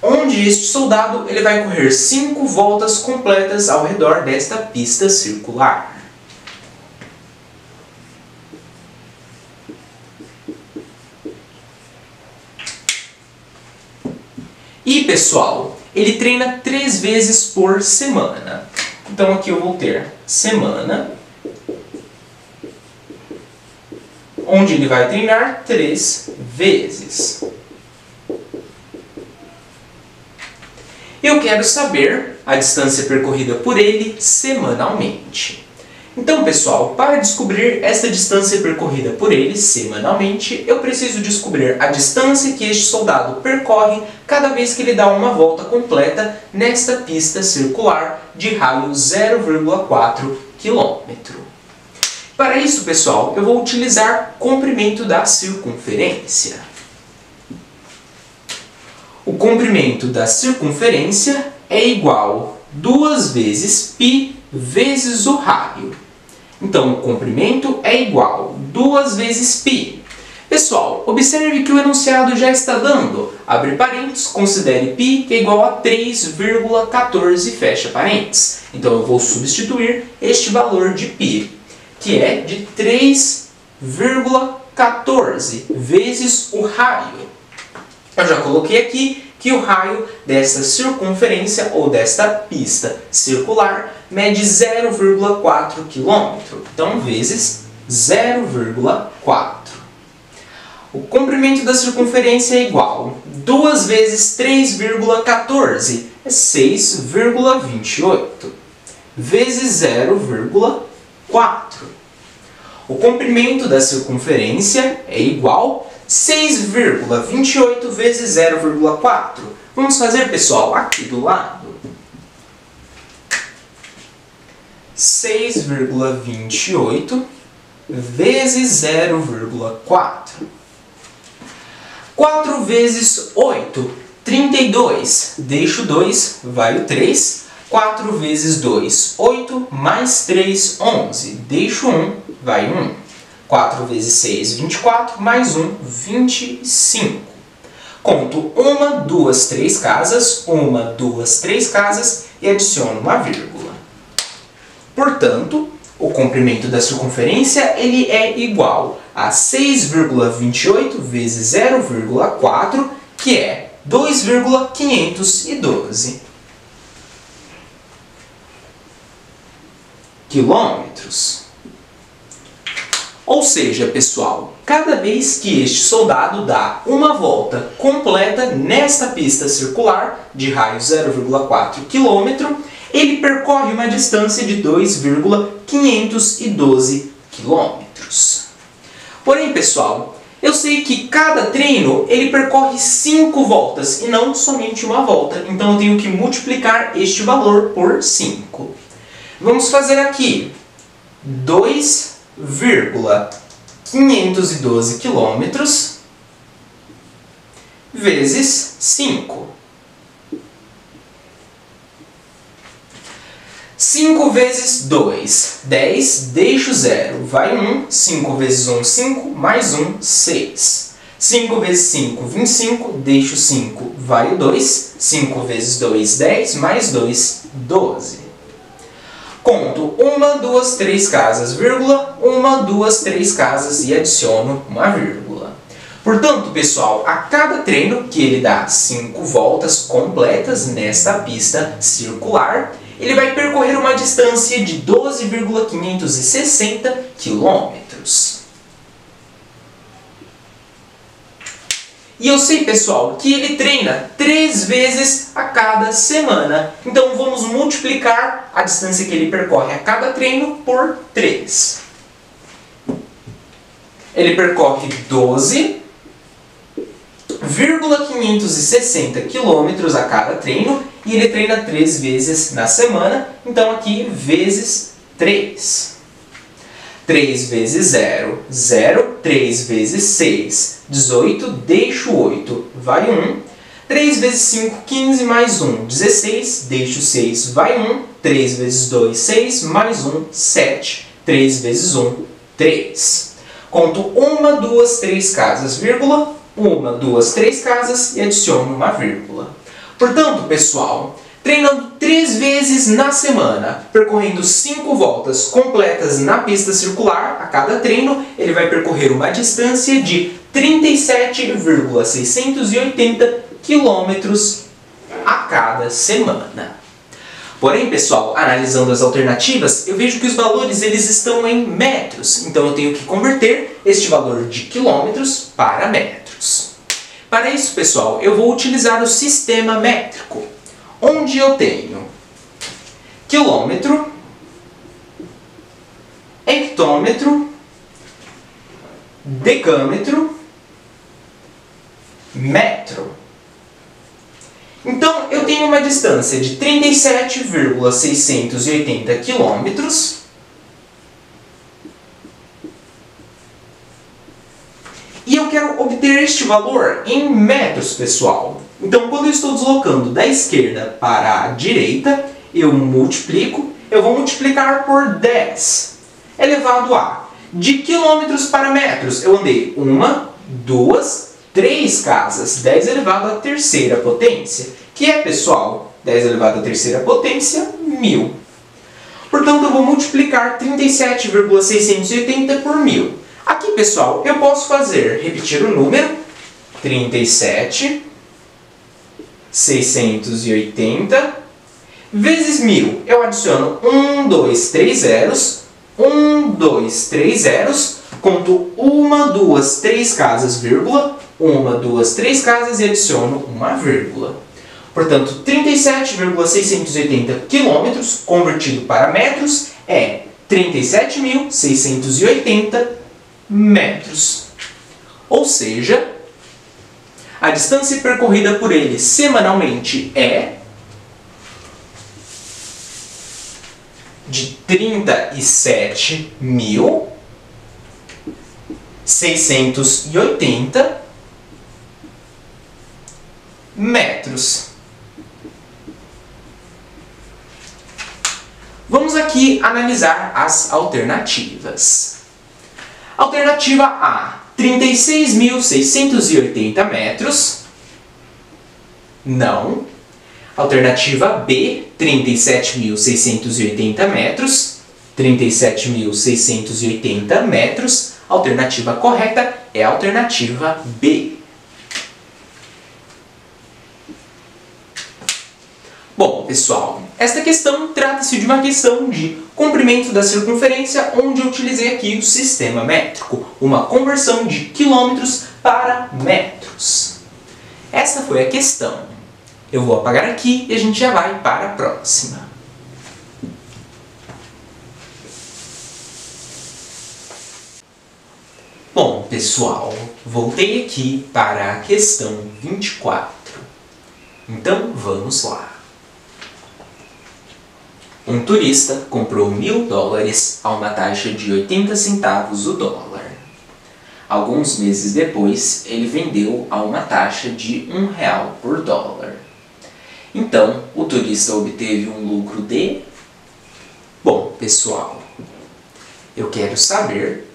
Onde este soldado ele vai correr 5 voltas completas ao redor desta pista circular. E, pessoal, ele treina 3 vezes por semana. Então, aqui eu vou ter semana, onde ele vai treinar 3 vezes. Eu quero saber a distância percorrida por ele semanalmente. Então, pessoal, para descobrir esta distância percorrida por ele semanalmente, eu preciso descobrir a distância que este soldado percorre cada vez que ele dá uma volta completa nesta pista circular de raio 0,4 km. Para isso, pessoal, eu vou utilizar comprimento da circunferência. O comprimento da circunferência é igual a 2 vezes π vezes o raio. Então, o comprimento é igual a 2 vezes π. Pessoal, observe que o enunciado já está dando. Abre parênteses, considere π que é igual a 3,14, fecha parênteses. Então, eu vou substituir este valor de π, que é de 3,14 vezes o raio. Eu já coloquei aqui que o raio desta circunferência ou desta pista circular mede 0,4 km. Então, vezes 0,4. O comprimento da circunferência é igual a 2 vezes 3,14 é 6,28 vezes 0,4. O comprimento da circunferência é igual a 6,28 vezes 0,4. Vamos fazer, pessoal, aqui do lado. 6,28 vezes 0,4. 4 vezes 8, 32. Deixo 2, vai o 3. 4 vezes 2, 8. Mais 3, 11. Deixo 1, vai 1. 4 vezes 6, 24. Mais 1, 25. Conto 1, 2, 3 casas, 1, 2, 3 casas e adiciono uma vírgula. Portanto, o comprimento da circunferência ele é igual a 6,28 vezes 0,4, que é 2,512 quilômetros. Ou seja, pessoal, cada vez que este soldado dá uma volta completa nesta pista circular de raio 0,4 km, ele percorre uma distância de 2,512 km. Porém, pessoal, eu sei que cada treino ele percorre 5 voltas e não somente uma volta, então eu tenho que multiplicar este valor por 5. Vamos fazer aqui 2,512 km vezes 5. 5 vezes 2, 10, deixo 0, vai 1, 5 vezes 1, 5, mais 1, 6. 5 vezes 5, 25, deixo 5, vai o 2, 5 vezes 2, 10, mais 2, 12. Conto 1, 2, 3 casas, vírgula, 1, 2, 3 casas e adiciono uma vírgula. Portanto, pessoal, a cada treino que ele dá 5 voltas completas nesta pista circular, ele vai percorrer uma distância de 12,560 km. E eu sei, pessoal, que ele treina 3 vezes a cada semana. Então vamos multiplicar a distância que ele percorre a cada treino por 3. Ele percorre 12,560 km a cada treino e ele treina 3 vezes na semana. Então aqui vezes 3. 3 vezes 0, 0. 3 vezes 6, 18. Deixo 8, vai 1. 3 vezes 5, 15, mais 1, 16. Deixo 6, vai 1. 3 vezes 2, 6, mais 1, 7. 3 vezes 1, 3. Conto 1, 2, 3 casas, vírgula. 1, 2, 3 casas e adiciono uma vírgula. Portanto, pessoal, treinando 3 vezes na semana, percorrendo 5 voltas completas na pista circular a cada treino, ele vai percorrer uma distância de 37,680 km a cada semana. Porém, pessoal, analisando as alternativas, eu vejo que os valores eles estão em metros, então eu tenho que converter este valor de quilômetros para metros. Para isso, pessoal, eu vou utilizar o sistema métrico, onde eu tenho quilômetro, hectômetro, decâmetro, metro. Então, eu tenho uma distância de 37,680 km e eu quero obter este valor em metros, pessoal. Então, quando eu estou deslocando da esquerda para a direita, eu multiplico, eu vou multiplicar por 10 elevado a. De quilômetros para metros, eu andei 1, 2, 3 casas, 10 elevado à terceira potência, que é, pessoal, 10 elevado à terceira potência, 1000. Portanto, eu vou multiplicar 37,680 por 1000. Aqui, pessoal, eu posso repetir o número, 37,680 vezes 1000. Eu adiciono 1, 2, 3 zeros, 1, 2, 3 zeros, conto 1, 2, 3 casas, vírgula, 1, 2, 3 casas e adiciono uma vírgula. Portanto, 37,680 quilômetros convertido para metros é 37.680 metros. Ou seja, a distância percorrida por ele semanalmente é de 37.680 metros. Vamos aqui analisar as alternativas. Alternativa A, 36.680 metros. Não. Alternativa B, 37.680 metros. 37.680 metros. Alternativa correta é a alternativa B. Bom, pessoal, esta questão trata-se de uma questão de comprimento da circunferência, onde eu utilizei aqui o sistema métrico, uma conversão de quilômetros para metros. Essa foi a questão. Eu vou apagar aqui e a gente já vai para a próxima. Bom, pessoal, voltei aqui para a questão 24. Então, vamos lá. Um turista comprou $1.000 a uma taxa de 80 centavos o dólar. Alguns meses depois, ele vendeu a uma taxa de R$1 por dólar. Então, o turista obteve um lucro de... Bom, pessoal, eu quero saber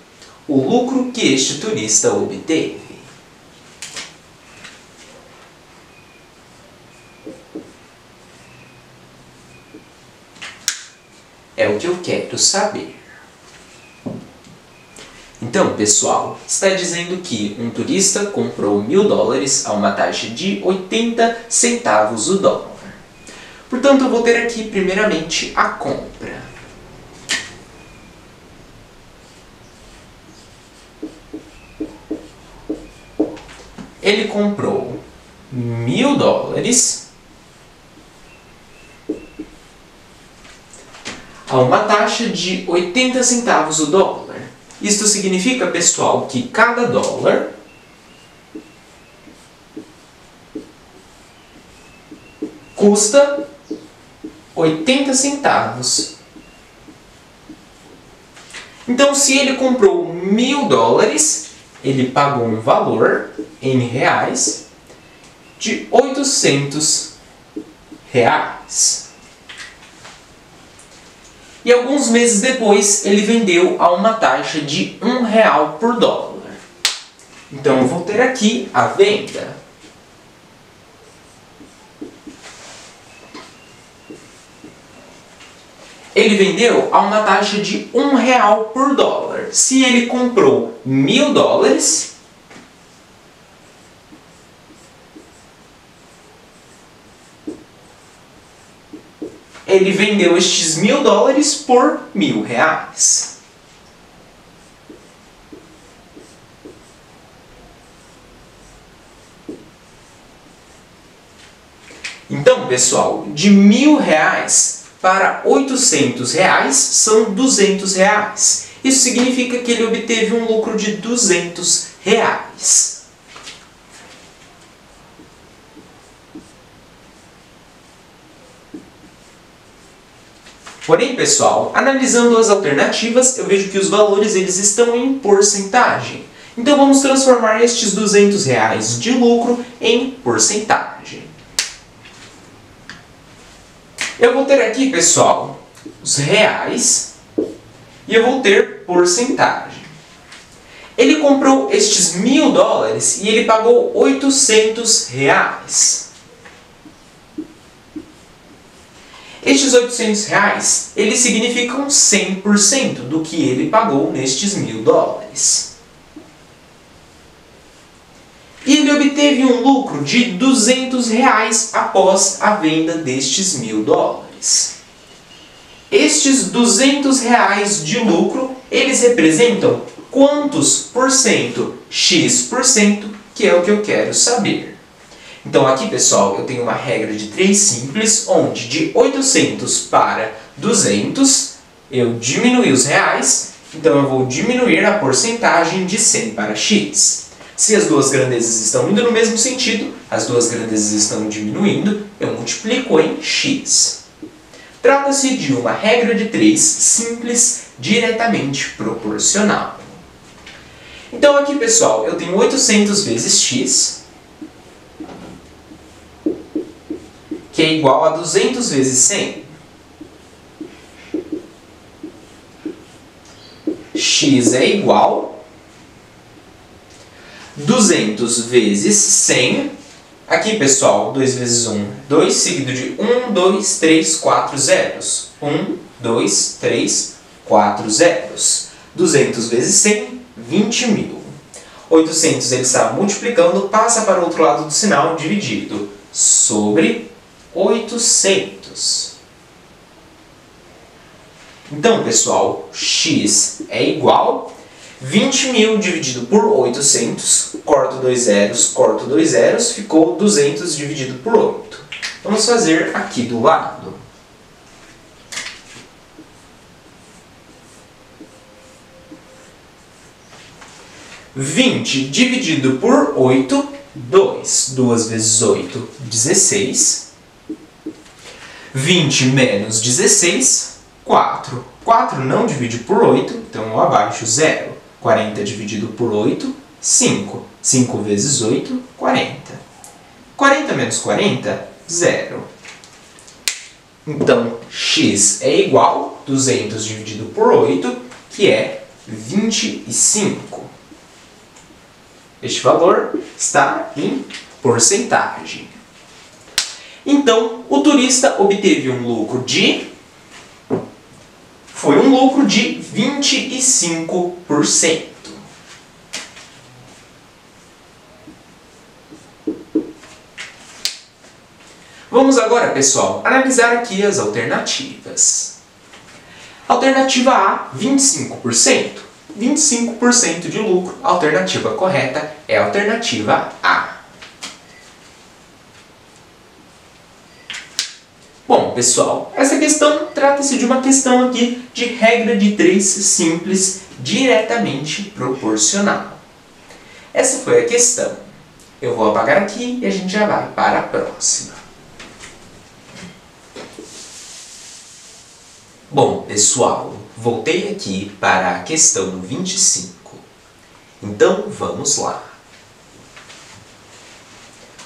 o lucro que este turista obteve. É o que eu quero saber. Então, pessoal, está dizendo que um turista comprou $1.000 a uma taxa de 80 centavos o dólar. Portanto, eu vou ter aqui, primeiramente, a compra. Ele comprou $1.000 a uma taxa de 80 centavos o dólar. Isto significa, pessoal, que cada dólar custa 80 centavos. Então, se ele comprou $1.000, ele pagou um valor em reais de 800 reais. E alguns meses depois, ele vendeu a uma taxa de R$1 por dólar. Então, eu vou ter aqui a venda. Ele vendeu a uma taxa de R$1 por dólar. Se ele comprou $1.000, ele vendeu estes $1.000 por R$1.000. Então, pessoal, de R$1.000 para R$800 são R$200. Isso significa que ele obteve um lucro de R$200. Porém, pessoal, analisando as alternativas, eu vejo que os valores eles estão em porcentagem. Então, vamos transformar estes R$200 de lucro em porcentagem. Eu vou ter aqui, pessoal, os reais e eu vou ter porcentagem. Ele comprou estes $1.000 e ele pagou R$800. Estes R$800, eles significam 100% do que ele pagou nestes $1.000. E ele obteve um lucro de R$200 após a venda destes $1.000. Estes R$200 de lucro, eles representam quantos por cento? X%, que é o que eu quero saber. Então aqui, pessoal, eu tenho uma regra de 3 simples, onde de 800 para 200, eu diminui os reais, então eu vou diminuir a porcentagem de 100 para x. Se as duas grandezas estão indo no mesmo sentido, as duas grandezas estão diminuindo, eu multiplico em x. Trata-se de uma regra de 3 simples, diretamente proporcional. Então aqui, pessoal, eu tenho 800 vezes x, que é igual a 200 vezes 100. X é igual 200 vezes 100, Aqui, pessoal, 2 vezes 1, 2, seguido de 1, 2, 3, 4 zeros. 1, 2, 3, 4 zeros. 200 vezes 100, 20.000. 800 ele está multiplicando, passa para o outro lado do sinal, dividido. Sobre 800. Então, pessoal, x é igual a 20.000 dividido por 800. Corto 2 zeros, ficou 200 dividido por 8. Vamos fazer aqui do lado. 20 dividido por 8, 2. 2 vezes 8, 16. 20 menos 16, 4. 4 não divide por 8, então eu abaixo 0. 40 dividido por 8, 5. 5 vezes 8, 40. 40 menos 40, 0. Então, x é igual a 200 dividido por 8, que é 25. Este valor está em porcentagem. Então, o turista obteve um lucro de... Foi um lucro de 25%. Vamos agora, pessoal, analisar aqui as alternativas. Alternativa A, 25%. 25% de lucro. A alternativa correta é a alternativa A. Bom, pessoal, essa questão trata-se de uma questão aqui de regra de 3 simples, diretamente proporcional. Essa foi a questão. Eu vou apagar aqui e a gente já vai para a próxima. Bom, pessoal, voltei aqui para a questão 25. Então, vamos lá.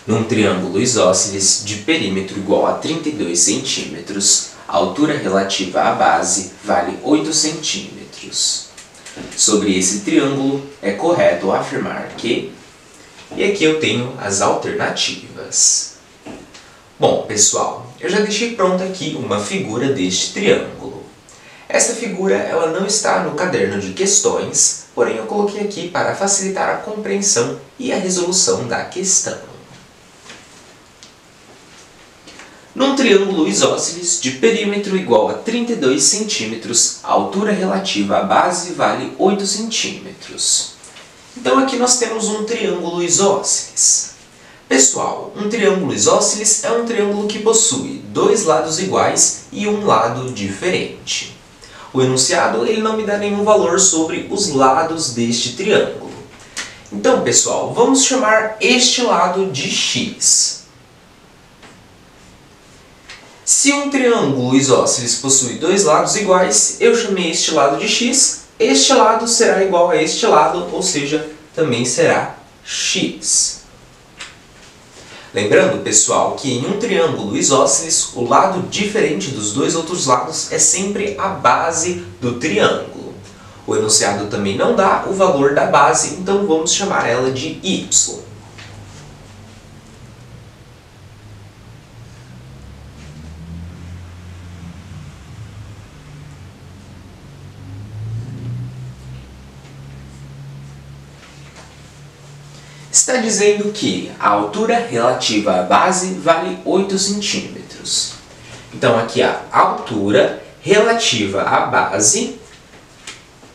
Num triângulo isósceles de perímetro igual a 32 centímetros, a altura relativa à base vale 8 centímetros. Sobre esse triângulo, é correto afirmar que... E aqui eu tenho as alternativas. Bom, pessoal, eu já deixei pronta aqui uma figura deste triângulo. Esta figura ela não está no caderno de questões, porém eu coloquei aqui para facilitar a compreensão e a resolução da questão. Num triângulo isósceles de perímetro igual a 32 centímetros, a altura relativa à base vale 8 centímetros. Então aqui nós temos um triângulo isósceles. Pessoal, um triângulo isósceles é um triângulo que possui dois lados iguais e um lado diferente. O enunciado ele não me dá nenhum valor sobre os lados deste triângulo. Então, pessoal, vamos chamar este lado de x. Se um triângulo isósceles possui dois lados iguais, eu chamei este lado de x, este lado será igual a este lado, ou seja, também será x. Lembrando, pessoal, que em um triângulo isósceles, o lado diferente dos dois outros lados é sempre a base do triângulo. O enunciado também não dá o valor da base, então vamos chamar ela de y. Está dizendo que a altura relativa à base vale 8 centímetros. Então, aqui a altura relativa à base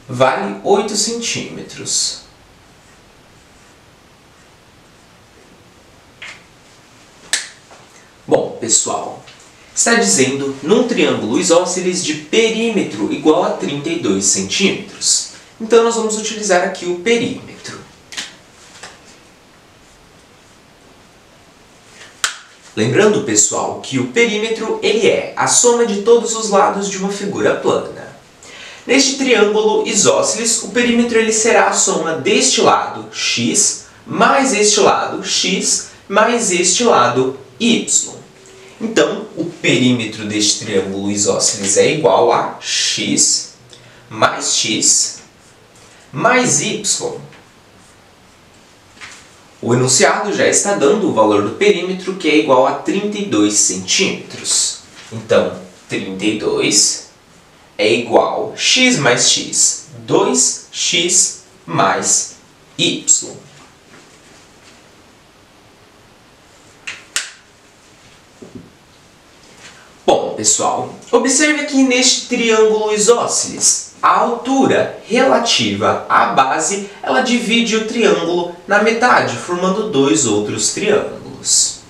vale 8 centímetros. Bom, pessoal, está dizendo num triângulo isósceles de perímetro igual a 32 centímetros. Então, nós vamos utilizar aqui o perímetro. Lembrando, pessoal, que o perímetro ele é a soma de todos os lados de uma figura plana. Neste triângulo isósceles, o perímetro ele será a soma deste lado x, mais este lado x, mais este lado y. Então, o perímetro deste triângulo isósceles é igual a x mais y O enunciado já está dando o valor do perímetro, que é igual a 32 centímetros. Então, 32 é igual a x mais x, 2x mais y. Bom, pessoal, observe aqui neste triângulo isósceles. A altura relativa à base, ela divide o triângulo na metade, formando dois outros triângulos.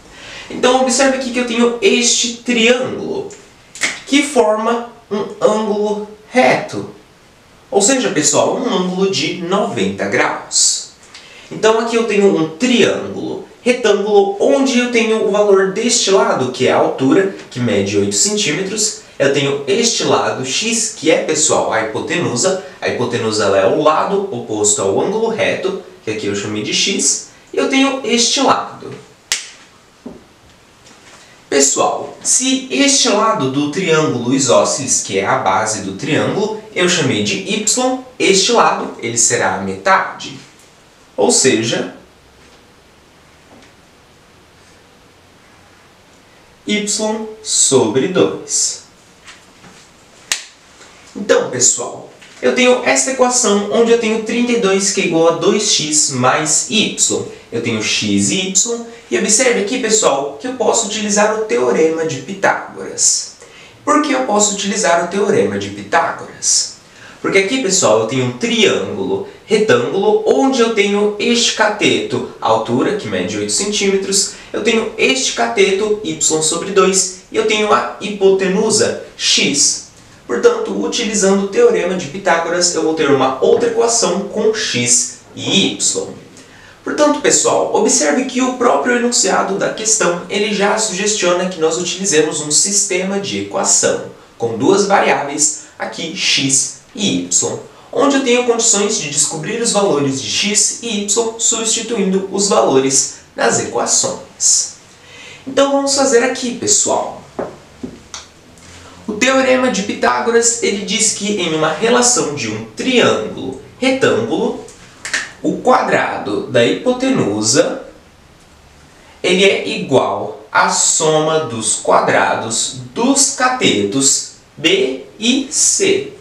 Então, observe aqui que eu tenho este triângulo, que forma um ângulo reto. Ou seja, pessoal, um ângulo de 90 graus. Então, aqui eu tenho um triângulo retângulo, onde eu tenho o valor deste lado, que é a altura, que mede 8 centímetros. Eu tenho este lado x, que é, pessoal, a hipotenusa. A hipotenusa ela é o lado oposto ao ângulo reto, que aqui eu chamei de x. E eu tenho este lado. Pessoal, se este lado do triângulo isósceles, que é a base do triângulo, eu chamei de y, este lado ele será a metade. Ou seja, y sobre 2. Então, pessoal, eu tenho esta equação onde eu tenho 32 que é igual a 2x mais y. Eu tenho x e y. E observe aqui, pessoal, que eu posso utilizar o Teorema de Pitágoras. Por que eu posso utilizar o Teorema de Pitágoras? Porque aqui, pessoal, eu tenho um triângulo retângulo onde eu tenho este cateto, a altura, que mede 8 centímetros, eu tenho este cateto, y sobre 2, e eu tenho a hipotenusa, x. Portanto, utilizando o Teorema de Pitágoras, eu vou ter uma outra equação com x e y. Portanto, pessoal, observe que o próprio enunciado da questão ele já sugestiona que nós utilizemos um sistema de equação com duas variáveis, aqui x e y, onde eu tenho condições de descobrir os valores de x e y substituindo os valores nas equações. Então vamos fazer aqui, pessoal. O Teorema de Pitágoras ele diz que em uma relação de um triângulo retângulo, o quadrado da hipotenusa ele é igual à soma dos quadrados dos catetos B e C.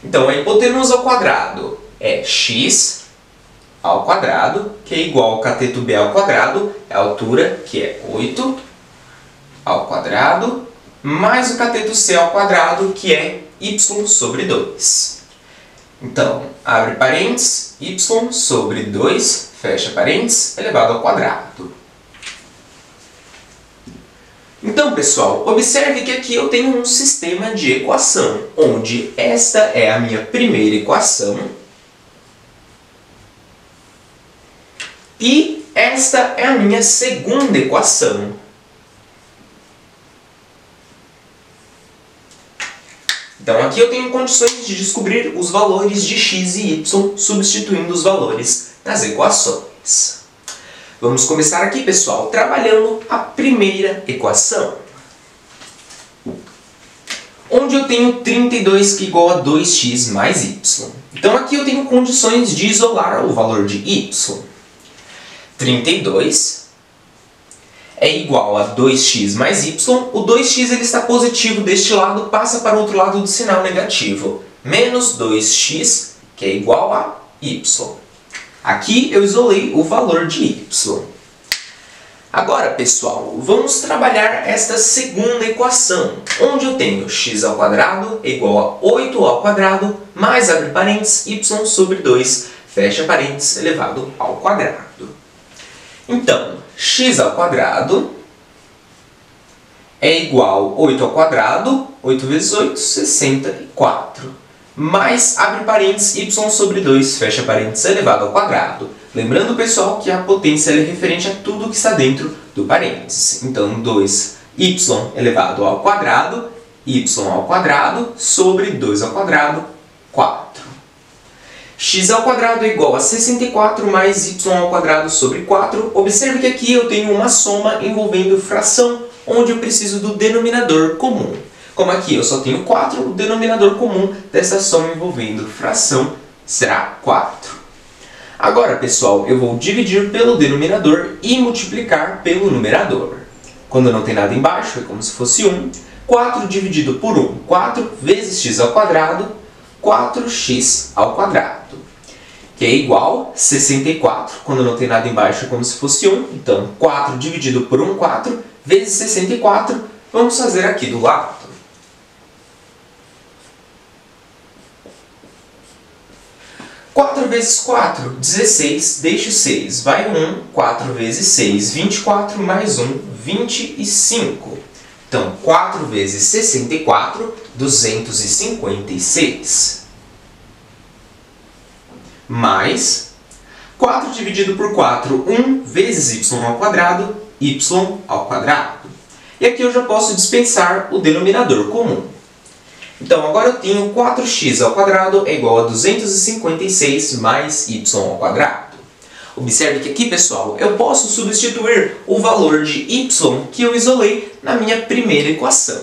Então, a hipotenusa ao quadrado é x ao quadrado, que é igual ao cateto B ao quadrado, é a altura, que é 8 ao quadrado, mais o cateto C ao quadrado, que é y sobre 2. Então, abre parênteses, y sobre 2, fecha parênteses, elevado ao quadrado. Então, pessoal, observe que aqui eu tenho um sistema de equação, onde esta é a minha primeira equação e esta é a minha segunda equação. Então, aqui eu tenho condições de descobrir os valores de x e y, substituindo os valores nas equações. Vamos começar aqui, pessoal, trabalhando a primeira equação, onde eu tenho 32 que é igual a 2x mais y. Então, aqui eu tenho condições de isolar o valor de y. 32 é igual a 2x mais y. O 2x ele está positivo deste lado, passa para o outro lado do sinal negativo. Menos 2x, que é igual a y. Aqui eu isolei o valor de y. Agora, pessoal, vamos trabalhar esta segunda equação, onde eu tenho x ao quadrado é igual a 8 ao quadrado, mais, abre parênteses, y sobre 2, fecha parênteses, elevado ao quadrado. Então, x ao quadrado é igual a 8 ao quadrado, 8 vezes 8, 64. Mais, abre parênteses, y sobre 2, fecha parênteses, elevado ao quadrado. Lembrando, pessoal, que a potência é referente a tudo que está dentro do parênteses. Então, 2y elevado ao quadrado, y ao quadrado, sobre 2 ao quadrado, 4. X ao quadrado é igual a 64 mais y ao quadrado sobre 4. Observe que aqui eu tenho uma soma envolvendo fração, onde eu preciso do denominador comum. Como aqui eu só tenho 4, o denominador comum dessa soma envolvendo fração será 4. Agora, pessoal, eu vou dividir pelo denominador e multiplicar pelo numerador. Quando não tem nada embaixo, é como se fosse 1. 4 dividido por 1, 4 vezes x ao quadrado, 4x ao quadrado. Que é igual a 64. Quando não tem nada embaixo, é como se fosse 1. Então, 4 dividido por 1, 4, vezes 64. Vamos fazer aqui do lado. 4 vezes 4, 16, deixo 6, vai 1, 4 vezes 6, 24, mais 1, 25. Então, 4 vezes 64, 256. Mais 4 dividido por 4, 1 vezes y ao quadrado, y ao quadrado. E aqui eu já posso dispensar o denominador comum. Então, agora eu tenho 4x ao quadrado é igual a 256 mais y ao quadrado. Observe que aqui, pessoal, eu posso substituir o valor de y que eu isolei na minha primeira equação.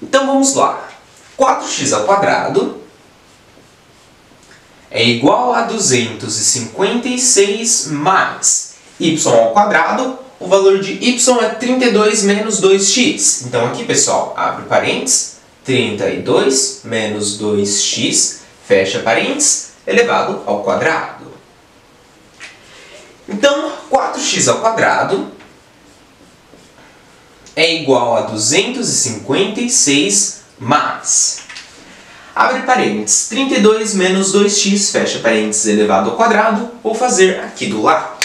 Então, vamos lá. 4x ao quadrado é igual a 256 mais y ao quadrado. O valor de y é 32 menos 2x. Então, aqui, pessoal, abre parênteses. 32 menos 2x, fecha parênteses, elevado ao quadrado. Então, 4x ao quadrado é igual a 256 mais. Abre parênteses, 32 menos 2x, fecha parênteses, elevado ao quadrado. Vou fazer aqui do lado.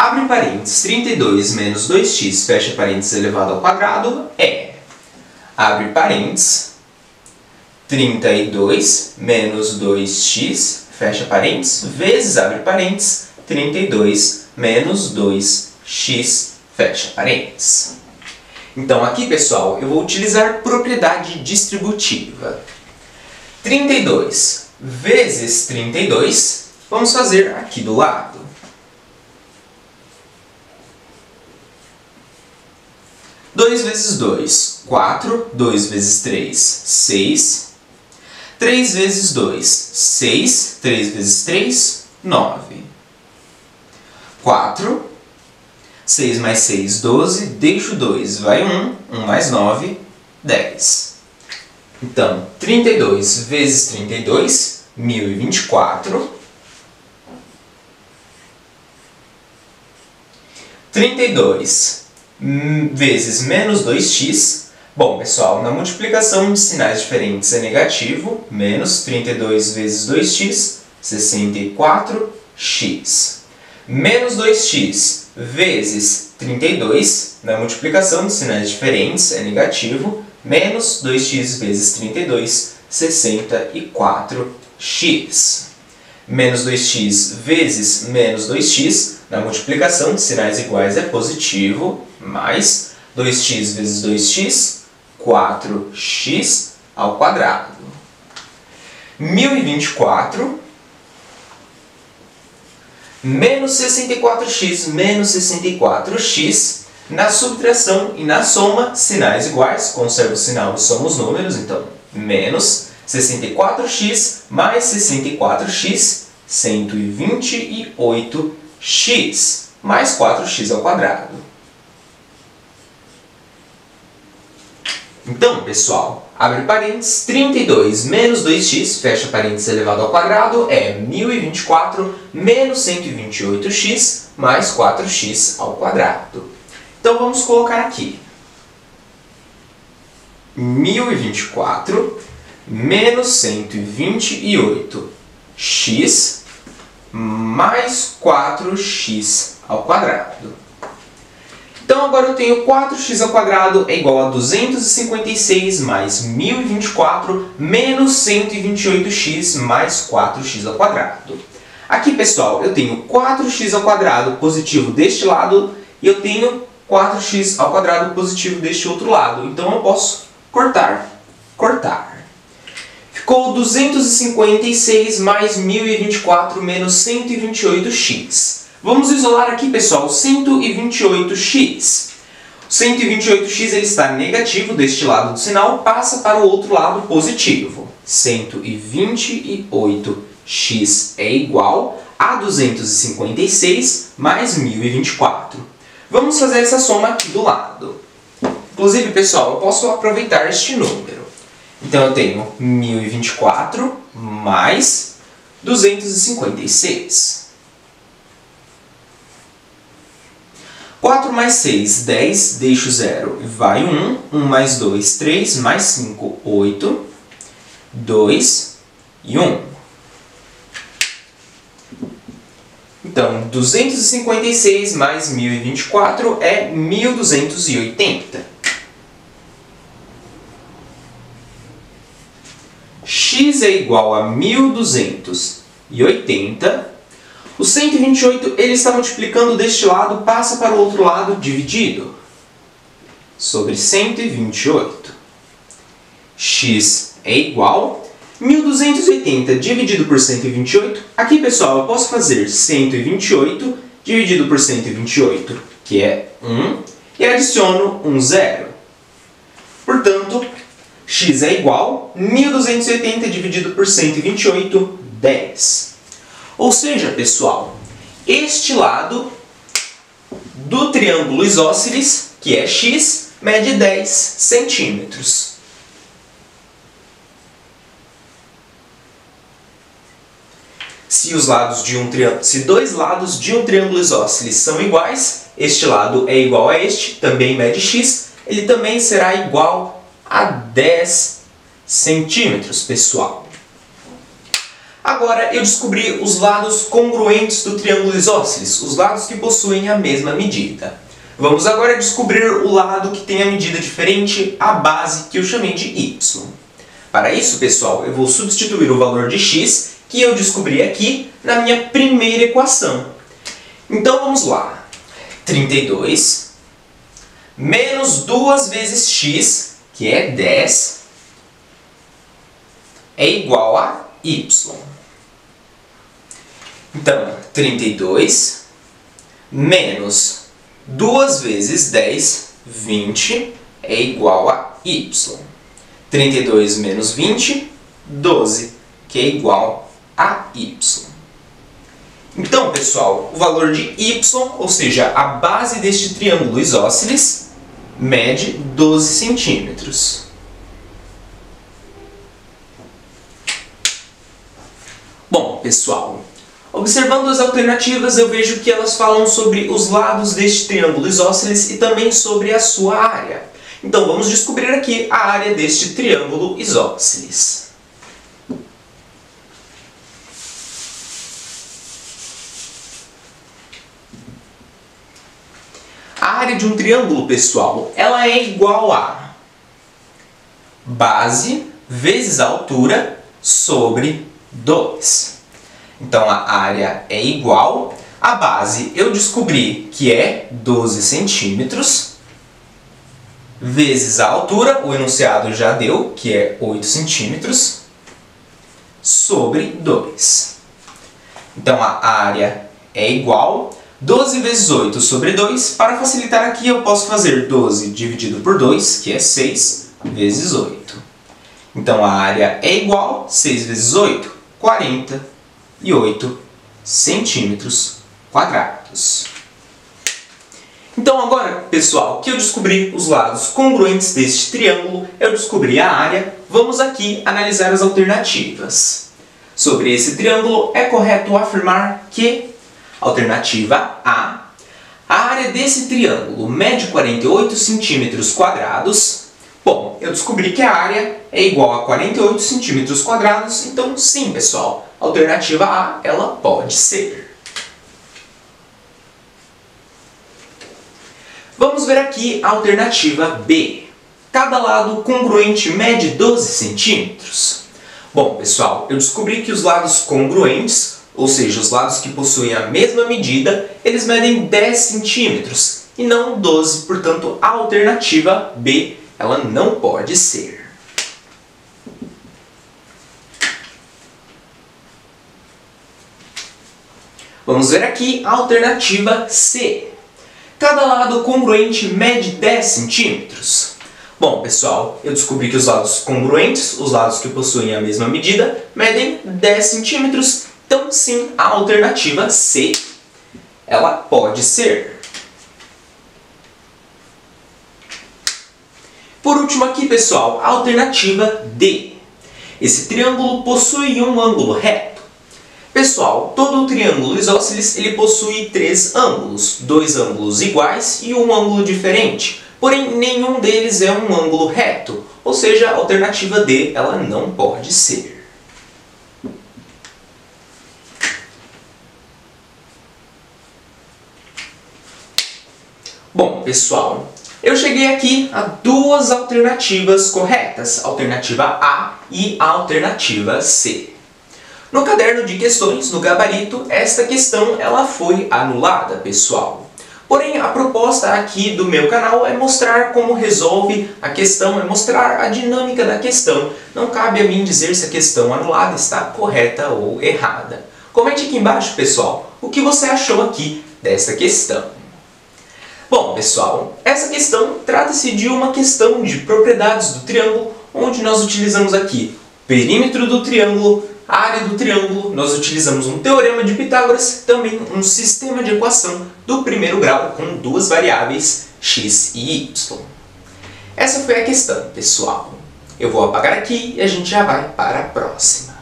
Abre parênteses, 32 menos 2x, fecha parênteses, elevado ao quadrado, é, abre parênteses, 32 menos 2x, fecha parênteses, vezes, abre parênteses, 32 menos 2x, fecha parênteses. Então, aqui, pessoal, eu vou utilizar propriedade distributiva. 32 vezes 32, vamos fazer aqui do lado. 2 vezes 2, 4. 2 vezes 3, 6. 3 vezes 2, 6. 3 vezes 3, 9. 4. 6 mais 6, 12. Deixo 2, vai 1. 1 mais 9, 10. Então, 32 vezes 32, 1024. 32 vezes menos 2x. Bom, pessoal, na multiplicação de sinais diferentes é negativo. Menos 32 vezes 2x, 64x. Menos 2x vezes 32, na multiplicação de sinais diferentes é negativo. Menos 2x vezes 32, 64x. Menos 2x vezes menos 2x, na multiplicação de sinais iguais é positivo, mais 2x vezes 2x, 4x ao quadrado. 1024 menos 64x menos 64x, na subtração e na soma, sinais iguais, conserva o sinal e soma os números, então, menos 64x mais 64x, 128x, mais 4x ao quadrado. Então, pessoal, abre parênteses, 32 menos 2x, fecha parênteses, elevado ao quadrado, é 1024 menos 128x, mais 4x ao quadrado. Então, vamos colocar aqui. 1024 menos 128x mais 4x ao quadrado. Então, agora eu tenho 4x ao quadrado é igual a 256 mais 1024 menos 128x mais 4x ao quadrado. Aqui, pessoal, eu tenho 4x ao quadrado positivo deste lado e eu tenho 4x ao quadrado positivo deste outro lado. Então, eu posso cortar. Ficou 256 mais 1024 menos 128x. Vamos isolar aqui, pessoal, 128x. 128x ele está negativo deste lado do sinal, passa para o outro lado positivo. 128x é igual a 256 mais 1024. Vamos fazer essa soma aqui do lado. Inclusive, pessoal, eu posso aproveitar este número. Então, eu tenho 1024 mais 256. 4 mais 6, 10, deixo 0 e vai 1. 1 mais 2, 3, mais 5, 8, 2 e 1. Então, 256 mais 1024 é 1280. X é igual a 1280. O 128 ele está multiplicando deste lado, passa para o outro lado dividido. Sobre 128. X é igual a 1280 dividido por 128. Aqui, pessoal, eu posso fazer 128 dividido por 128, que é 1, e adiciono um zero. Portanto, x é igual a 1280 dividido por 128, 10. Ou seja, pessoal, este lado do triângulo isósceles, que é x, mede 10 centímetros. Se dois lados de um triângulo isósceles são iguais, este lado é igual a este, também mede x, ele também será igual a 10 centímetros, pessoal. Agora eu descobri os lados congruentes do triângulo isósceles, os lados que possuem a mesma medida. Vamos agora descobrir o lado que tem a medida diferente, a base que eu chamei de y. Para isso, pessoal, eu vou substituir o valor de x que eu descobri aqui na minha primeira equação. Então vamos lá. 32 menos 2 vezes x, que é 10, é igual a y. Então, 32 menos 2 vezes 10, 20, é igual a y. 32 menos 20, 12, que é igual a y. Então, pessoal, o valor de y, ou seja, a base deste triângulo isósceles, mede 12 centímetros. Bom, pessoal, observando as alternativas, eu vejo que elas falam sobre os lados deste triângulo isósceles e também sobre a sua área. Então, vamos descobrir aqui a área deste triângulo isósceles. A área de um triângulo, pessoal, ela é igual a base vezes a altura sobre 2. Então, a área é igual à base. Eu descobri que é 12 centímetros, vezes a altura, o enunciado já deu, que é 8 centímetros, sobre 2. Então, a área é igual a 12 vezes 8 sobre 2. Para facilitar aqui, eu posso fazer 12 dividido por 2, que é 6, vezes 8. Então, a área é igual a 6 vezes 8, 48 centímetros quadrados. Então, agora, pessoal, que eu descobri os lados congruentes deste triângulo, eu descobri a área, vamos aqui analisar as alternativas. Sobre esse triângulo, é correto afirmar que alternativa A, a área desse triângulo mede 48 centímetros quadrados. Bom, eu descobri que a área é igual a 48 centímetros quadrados, então sim, pessoal, a alternativa A, ela pode ser. Vamos ver aqui a alternativa B. Cada lado congruente mede 12 centímetros. Bom, pessoal, eu descobri que os lados congruentes, ou seja, os lados que possuem a mesma medida, eles medem 10 centímetros e não 12, portanto, a alternativa B, ela não pode ser. Vamos ver aqui a alternativa C. Cada lado congruente mede 10 centímetros. Bom, pessoal, eu descobri que os lados congruentes, os lados que possuem a mesma medida, medem 10 centímetros. Então, sim, a alternativa C, ela pode ser. Por último aqui, pessoal, a alternativa D. Esse triângulo possui um ângulo reto. Pessoal, todo o triângulo isósceles ele possui 3 ângulos, 2 ângulos iguais e um ângulo diferente. Porém, nenhum deles é um ângulo reto, ou seja, a alternativa D ela não pode ser. Bom, pessoal, eu cheguei aqui a 2 alternativas corretas, a alternativa A e a alternativa C. No caderno de questões, no gabarito, esta questão ela foi anulada, pessoal. Porém, a proposta aqui do meu canal é mostrar como resolve a questão, é mostrar a dinâmica da questão. Não cabe a mim dizer se a questão anulada está correta ou errada. Comente aqui embaixo, pessoal, o que você achou aqui desta questão. Bom, pessoal, essa questão trata-se de uma questão de propriedades do triângulo, onde nós utilizamos aqui o perímetro do triângulo, a área do triângulo, nós utilizamos um teorema de Pitágoras, também um sistema de equação do primeiro grau com 2 variáveis x e y. Essa foi a questão, pessoal. Eu vou apagar aqui e a gente já vai para a próxima.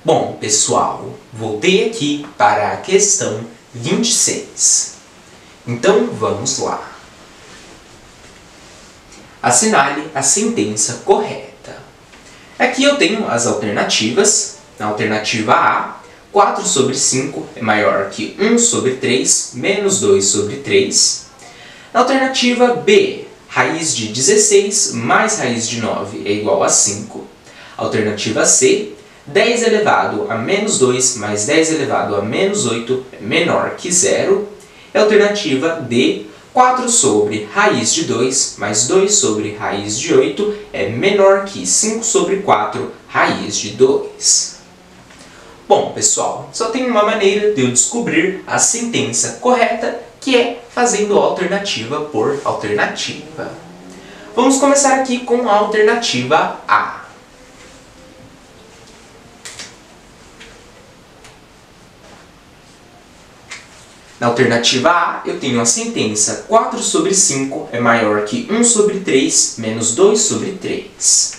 Bom, pessoal, voltei aqui para a questão 26. Então, vamos lá. Assinale a sentença correta. Aqui eu tenho as alternativas. Na alternativa A, 4 sobre 5 é maior que 1 sobre 3 menos 2 sobre 3. Na alternativa B, raiz de 16 mais raiz de 9 é igual a 5. Alternativa C, 10 elevado a menos 2 mais 10 elevado a menos 8 é menor que 0. E a alternativa D, 4 sobre raiz de 2 mais 2 sobre raiz de 8 é menor que 5 sobre 4 raiz de 2. Bom, pessoal, só tem uma maneira de eu descobrir a sentença correta, que é fazendo alternativa por alternativa. Vamos começar aqui com a alternativa A. Na alternativa A, eu tenho a sentença 4 sobre 5 é maior que 1 sobre 3 menos 2 sobre 3.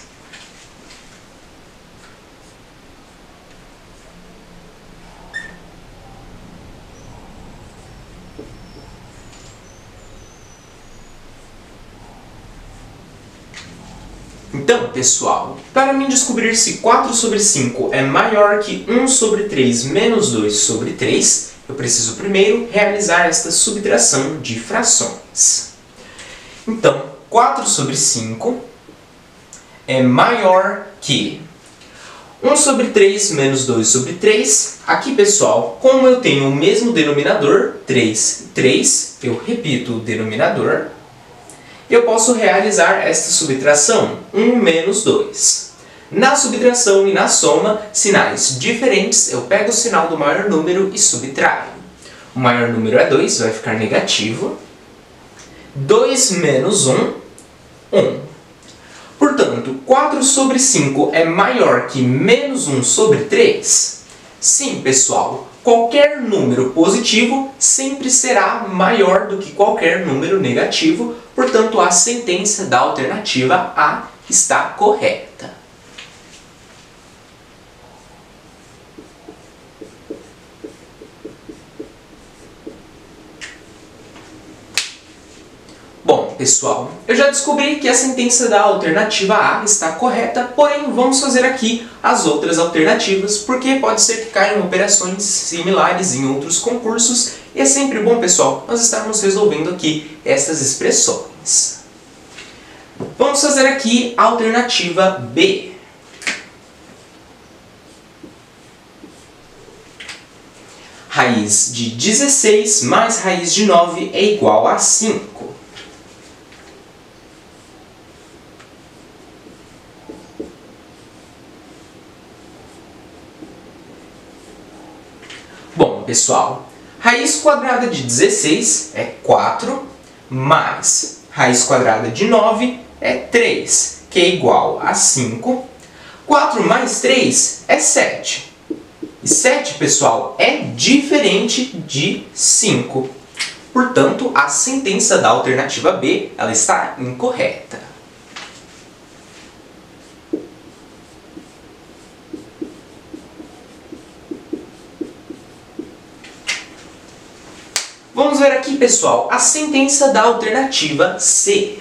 Então, pessoal, para mim descobrir se 4 sobre 5 é maior que 1 sobre 3 menos 2 sobre 3, eu preciso primeiro realizar esta subtração de frações. Então, 4 sobre 5 é maior que 1 sobre 3 menos 2 sobre 3. Aqui, pessoal, como eu tenho o mesmo denominador, 3 e 3, eu repito o denominador, eu posso realizar esta subtração, 1 menos 2. Na subtração e na soma, sinais diferentes, eu pego o sinal do maior número e subtraio. O maior número é 2, vai ficar negativo. 2 menos 1, 1. Portanto, 4 sobre 5 é maior que menos 1 sobre 3? Sim, pessoal. Qualquer número positivo sempre será maior do que qualquer número negativo. Portanto, a sentença da alternativa A está correta. Bom, pessoal, eu já descobri que a sentença da alternativa A está correta, porém vamos fazer aqui as outras alternativas, porque pode ser que caiam operações similares em outros concursos, e é sempre bom, pessoal, nós estarmos resolvendo aqui essas expressões. Vamos fazer aqui a alternativa B. Raiz de 16 mais raiz de 9 é igual a 5. pessoal, raiz quadrada de 16 é 4, mais raiz quadrada de 9 é 3, que é igual a 5. 4 mais 3 é 7. E 7, pessoal, é diferente de 5. Portanto, a sentença da alternativa B ela está incorreta. Vamos ver aqui, pessoal, a sentença da alternativa C.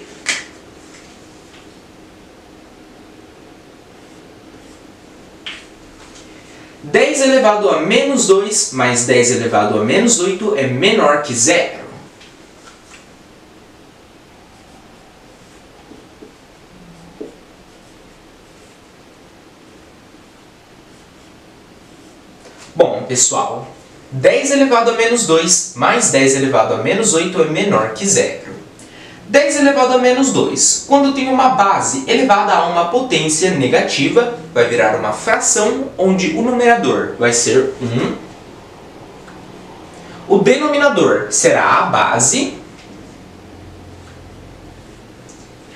Dez elevado a menos 2 mais 10 elevado a menos 8 é menor que 0. Bom, pessoal, 10 elevado a menos 2 mais 10 elevado a menos 8 é menor que 0. 10 elevado a menos 2, quando tem uma base elevada a uma potência negativa, vai virar uma fração onde o numerador vai ser 1. O denominador será a base.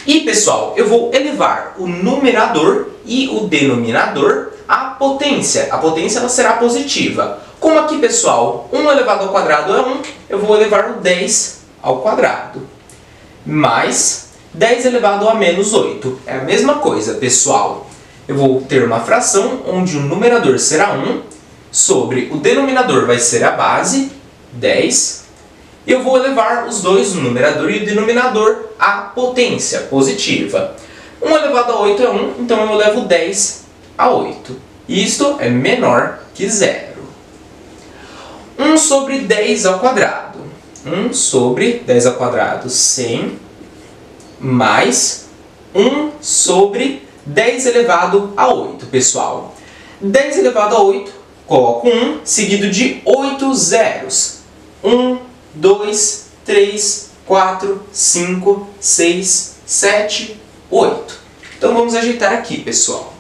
E, pessoal, eu vou elevar o numerador e o denominador à potência. A potência ela será positiva. Como aqui, pessoal, 1 elevado ao quadrado é 1, eu vou elevar o 10 ao quadrado. Mais 10 elevado a menos 8. É a mesma coisa, pessoal. Eu vou ter uma fração onde o numerador será 1, sobre o denominador vai ser a base, 10. Eu vou elevar os dois, o numerador e o denominador, à potência positiva. 1 elevado a 8 é 1, então eu elevo 10 a 8. Isto é menor que 0. 1 sobre 10 ao quadrado. 1 sobre 10 ao quadrado, 100, mais 1 sobre 10 elevado a 8, pessoal. 10 elevado a 8, coloco 1, seguido de 8 zeros. 1, 2, 3, 4, 5, 6, 7, 8. Então vamos ajeitar aqui, pessoal.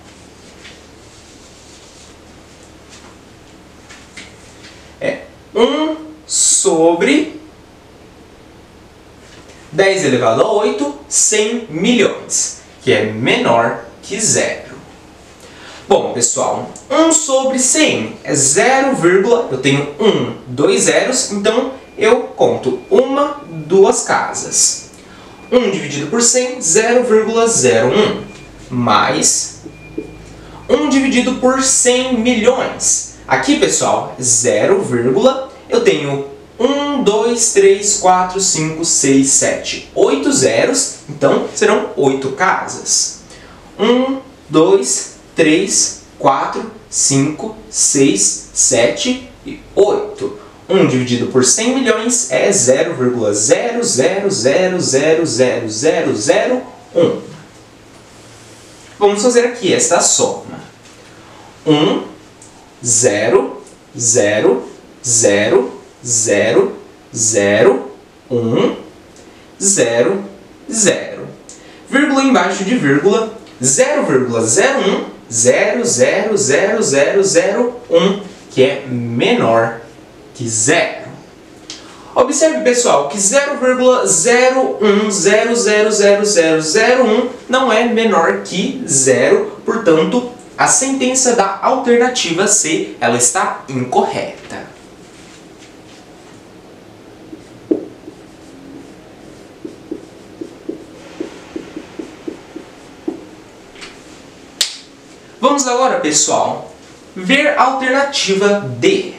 É 1 sobre 10 elevado a 8, 100 milhões, que é menor que 0. Bom, pessoal, 1 sobre 100 é 0, eu tenho 1, 2 zeros, então eu conto uma, duas casas. 1 dividido por 100, 0,01, mais 1 dividido por 100 milhões. Aqui, pessoal, 0, eu tenho 1, 2, 3, 4, 5, 6, 7, 8 zeros, então serão 8 casas. 1, 2, 3, 4, 5, 6, 7 e 8. 1 dividido por 100 milhões é 0,000000001. Vamos fazer aqui esta soma. 1, 0, 0, 0, 0, 0, 1, 0, 0. Vírgula embaixo de vírgula, 0,01, 0,00001, que é menor que 0. Observe, pessoal, que 0,01000001 não é menor que 0, portanto, a sentença da alternativa C ela está incorreta. Vamos agora, pessoal, ver a alternativa D.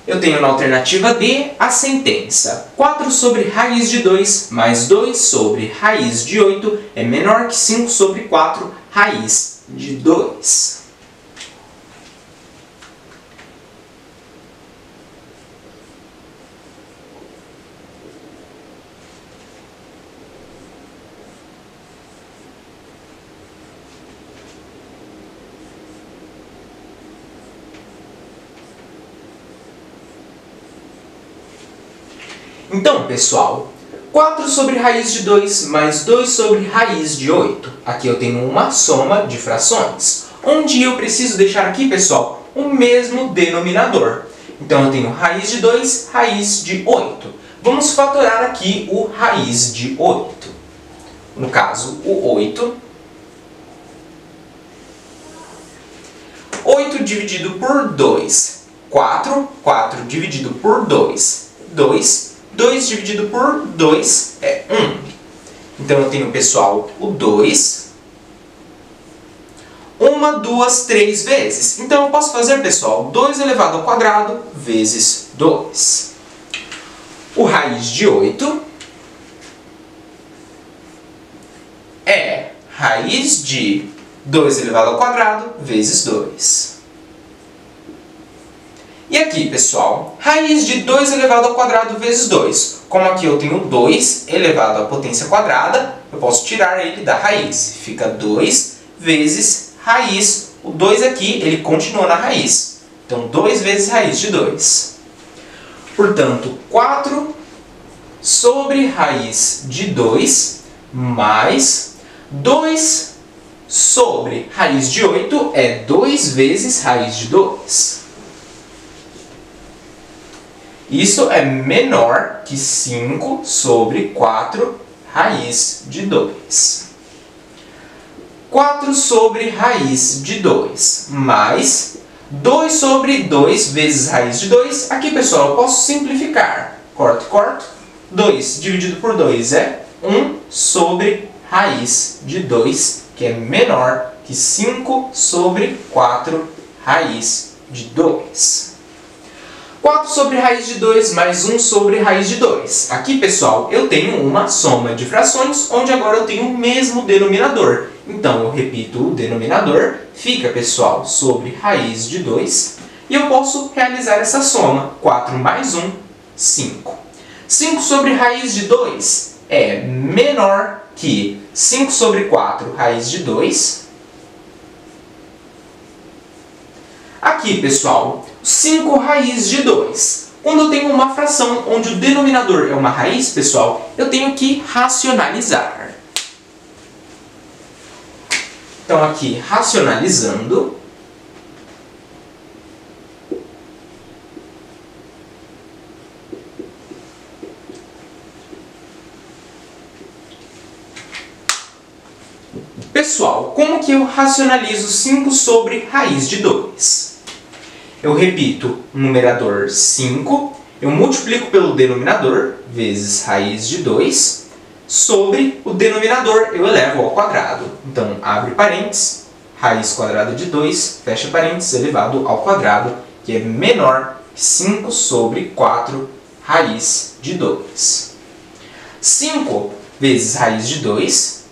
Eu tenho na alternativa D a sentença 4 sobre raiz de 2 mais 2 sobre raiz de 8 é menor que 5 sobre 4 raiz de 2. Então, pessoal, 4 sobre raiz de 2 mais 2 sobre raiz de 8. Aqui eu tenho uma soma de frações, onde eu preciso deixar aqui, pessoal, o mesmo denominador. Então eu tenho raiz de 2, raiz de 8. Vamos fatorar aqui o raiz de 8. No caso, o 8. 8 dividido por 2, 4. 4 dividido por 2, 2. 2 dividido por 2 é 1. Então eu tenho, pessoal, o 2. 1, 2, 3 vezes. Então eu posso fazer, pessoal, 2 elevado ao quadrado vezes 2. O raiz de 8 é raiz de 2 elevado ao quadrado vezes 2. E aqui, pessoal, raiz de 2 elevado ao quadrado vezes 2. Como aqui eu tenho 2 elevado à potência quadrada, eu posso tirar ele da raiz. Fica 2 vezes raiz. O 2 aqui, ele continua na raiz. Então, 2 vezes raiz de 2. Portanto, 4 sobre raiz de 2 mais 2 sobre raiz de 8 é 2 vezes raiz de 2. Isso é menor que 5 sobre 4 raiz de 2. 4 sobre raiz de 2 mais 2 sobre 2 vezes raiz de 2. Aqui, pessoal, eu posso simplificar. Corto, corto. 2 dividido por 2 é 1 sobre raiz de 2, que é menor que 5 sobre 4 raiz de 2. 4 sobre raiz de 2 mais 1 sobre raiz de 2. Aqui, pessoal, eu tenho uma soma de frações, onde agora eu tenho o mesmo denominador. Então, eu repito o denominador, fica, pessoal, sobre raiz de 2, e eu posso realizar essa soma. 4 mais 1, 5. 5 sobre raiz de 2 é menor que 5 sobre 4 raiz de 2. Aqui, pessoal, 5 raiz de 2. Quando eu tenho uma fração onde o denominador é uma raiz, pessoal, eu tenho que racionalizar. Então, aqui, racionalizando, pessoal, como que eu racionalizo 5 sobre raiz de 2? Eu repito o numerador 5, eu multiplico pelo denominador, vezes raiz de 2, sobre o denominador eu elevo ao quadrado. Então, abre parênteses, raiz quadrada de 2, fecha parênteses, elevado ao quadrado, que é menor que 5 sobre 4 raiz de 2. 5 vezes raiz de 2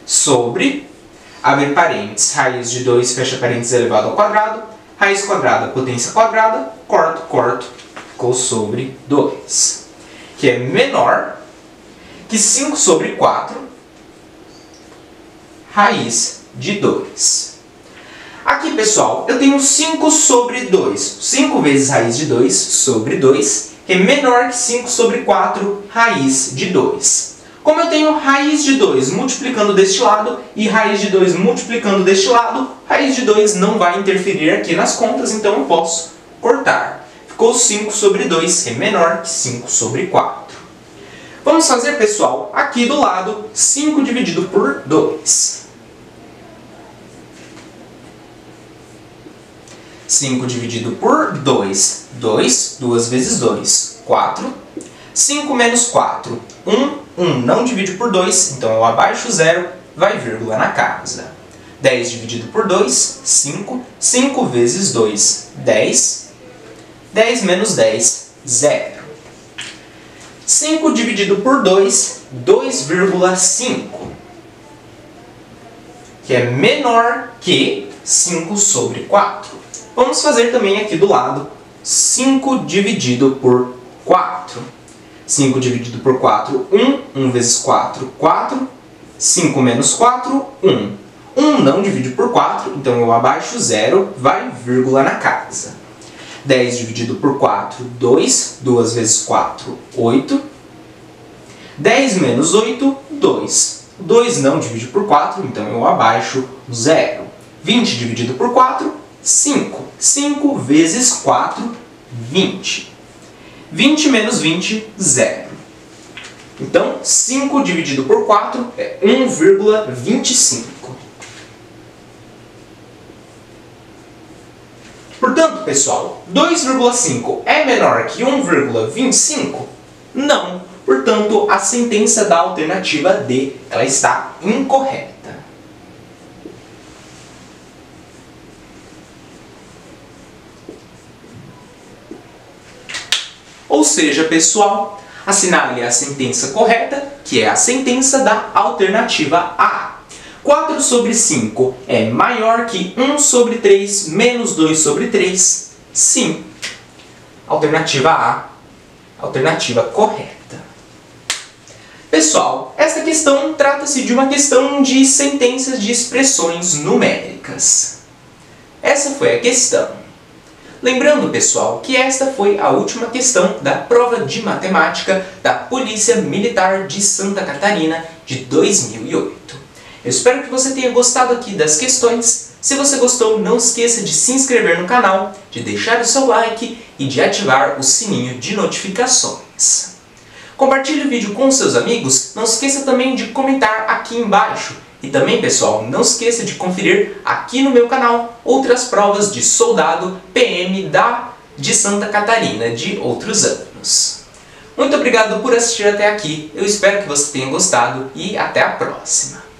sobre, abre parênteses, raiz de 2, fecha parênteses, elevado ao quadrado, raiz quadrada, potência quadrada, corto, corto, ficou sobre 2, que é menor que 5 sobre 4 raiz de 2. Aqui, pessoal, eu tenho 5 sobre 2, 5 vezes raiz de 2 sobre 2, que é menor que 5 sobre 4 raiz de 2. Como eu tenho raiz de 2 multiplicando deste lado e raiz de 2 multiplicando deste lado, raiz de 2 não vai interferir aqui nas contas, então eu posso cortar. Ficou 5 sobre 2, que é menor que 5 sobre 4. Vamos fazer, pessoal, aqui do lado, 5 dividido por 2. 5 dividido por 2, 2, 2 vezes 2, 4. 5 menos 4, 1. 1 não divide por 2, então eu abaixo 0, vai vírgula na casa. 10 dividido por 2, 5. 5 vezes 2, 10. 10 menos 10, 0. 5 dividido por 2, 2,5. Que é menor que 5 sobre 4. Vamos fazer também aqui do lado 5 dividido por 4. 5 dividido por 4, 1. 1 vezes 4, 4. 5 menos 4, 1. 1 não divide por 4, então eu abaixo 0, vai vírgula na casa. 10 dividido por 4, 2. 2 vezes 4, 8. 10 menos 8, 2. 2 não divide por 4, então eu abaixo 0. 20 dividido por 4, 5. 5 vezes 4, 20. 20 menos 20, 0. Então, 5 dividido por 4 é 1,25. Portanto, pessoal, 2,5 é menor que 1,25? Não. Portanto, a sentença da alternativa D ela está incorreta. Ou seja, pessoal, assinale a sentença correta, que é a sentença da alternativa A. 4 sobre 5 é maior que 1 sobre 3 menos 2 sobre 3? Sim. Alternativa A, alternativa correta. Pessoal, esta questão trata-se de uma questão de sentenças de expressões numéricas. Essa foi a questão. Lembrando, pessoal, que esta foi a última questão da prova de matemática da Polícia Militar de Santa Catarina de 2008. Eu espero que você tenha gostado aqui das questões. Se você gostou, não esqueça de se inscrever no canal, de deixar o seu like e de ativar o sininho de notificações. Compartilhe o vídeo com seus amigos, não esqueça também de comentar aqui embaixo. E também, pessoal, não esqueça de conferir aqui no meu canal outras provas de soldado PM de Santa Catarina de outros anos. Muito obrigado por assistir até aqui, eu espero que você tenha gostado e até a próxima!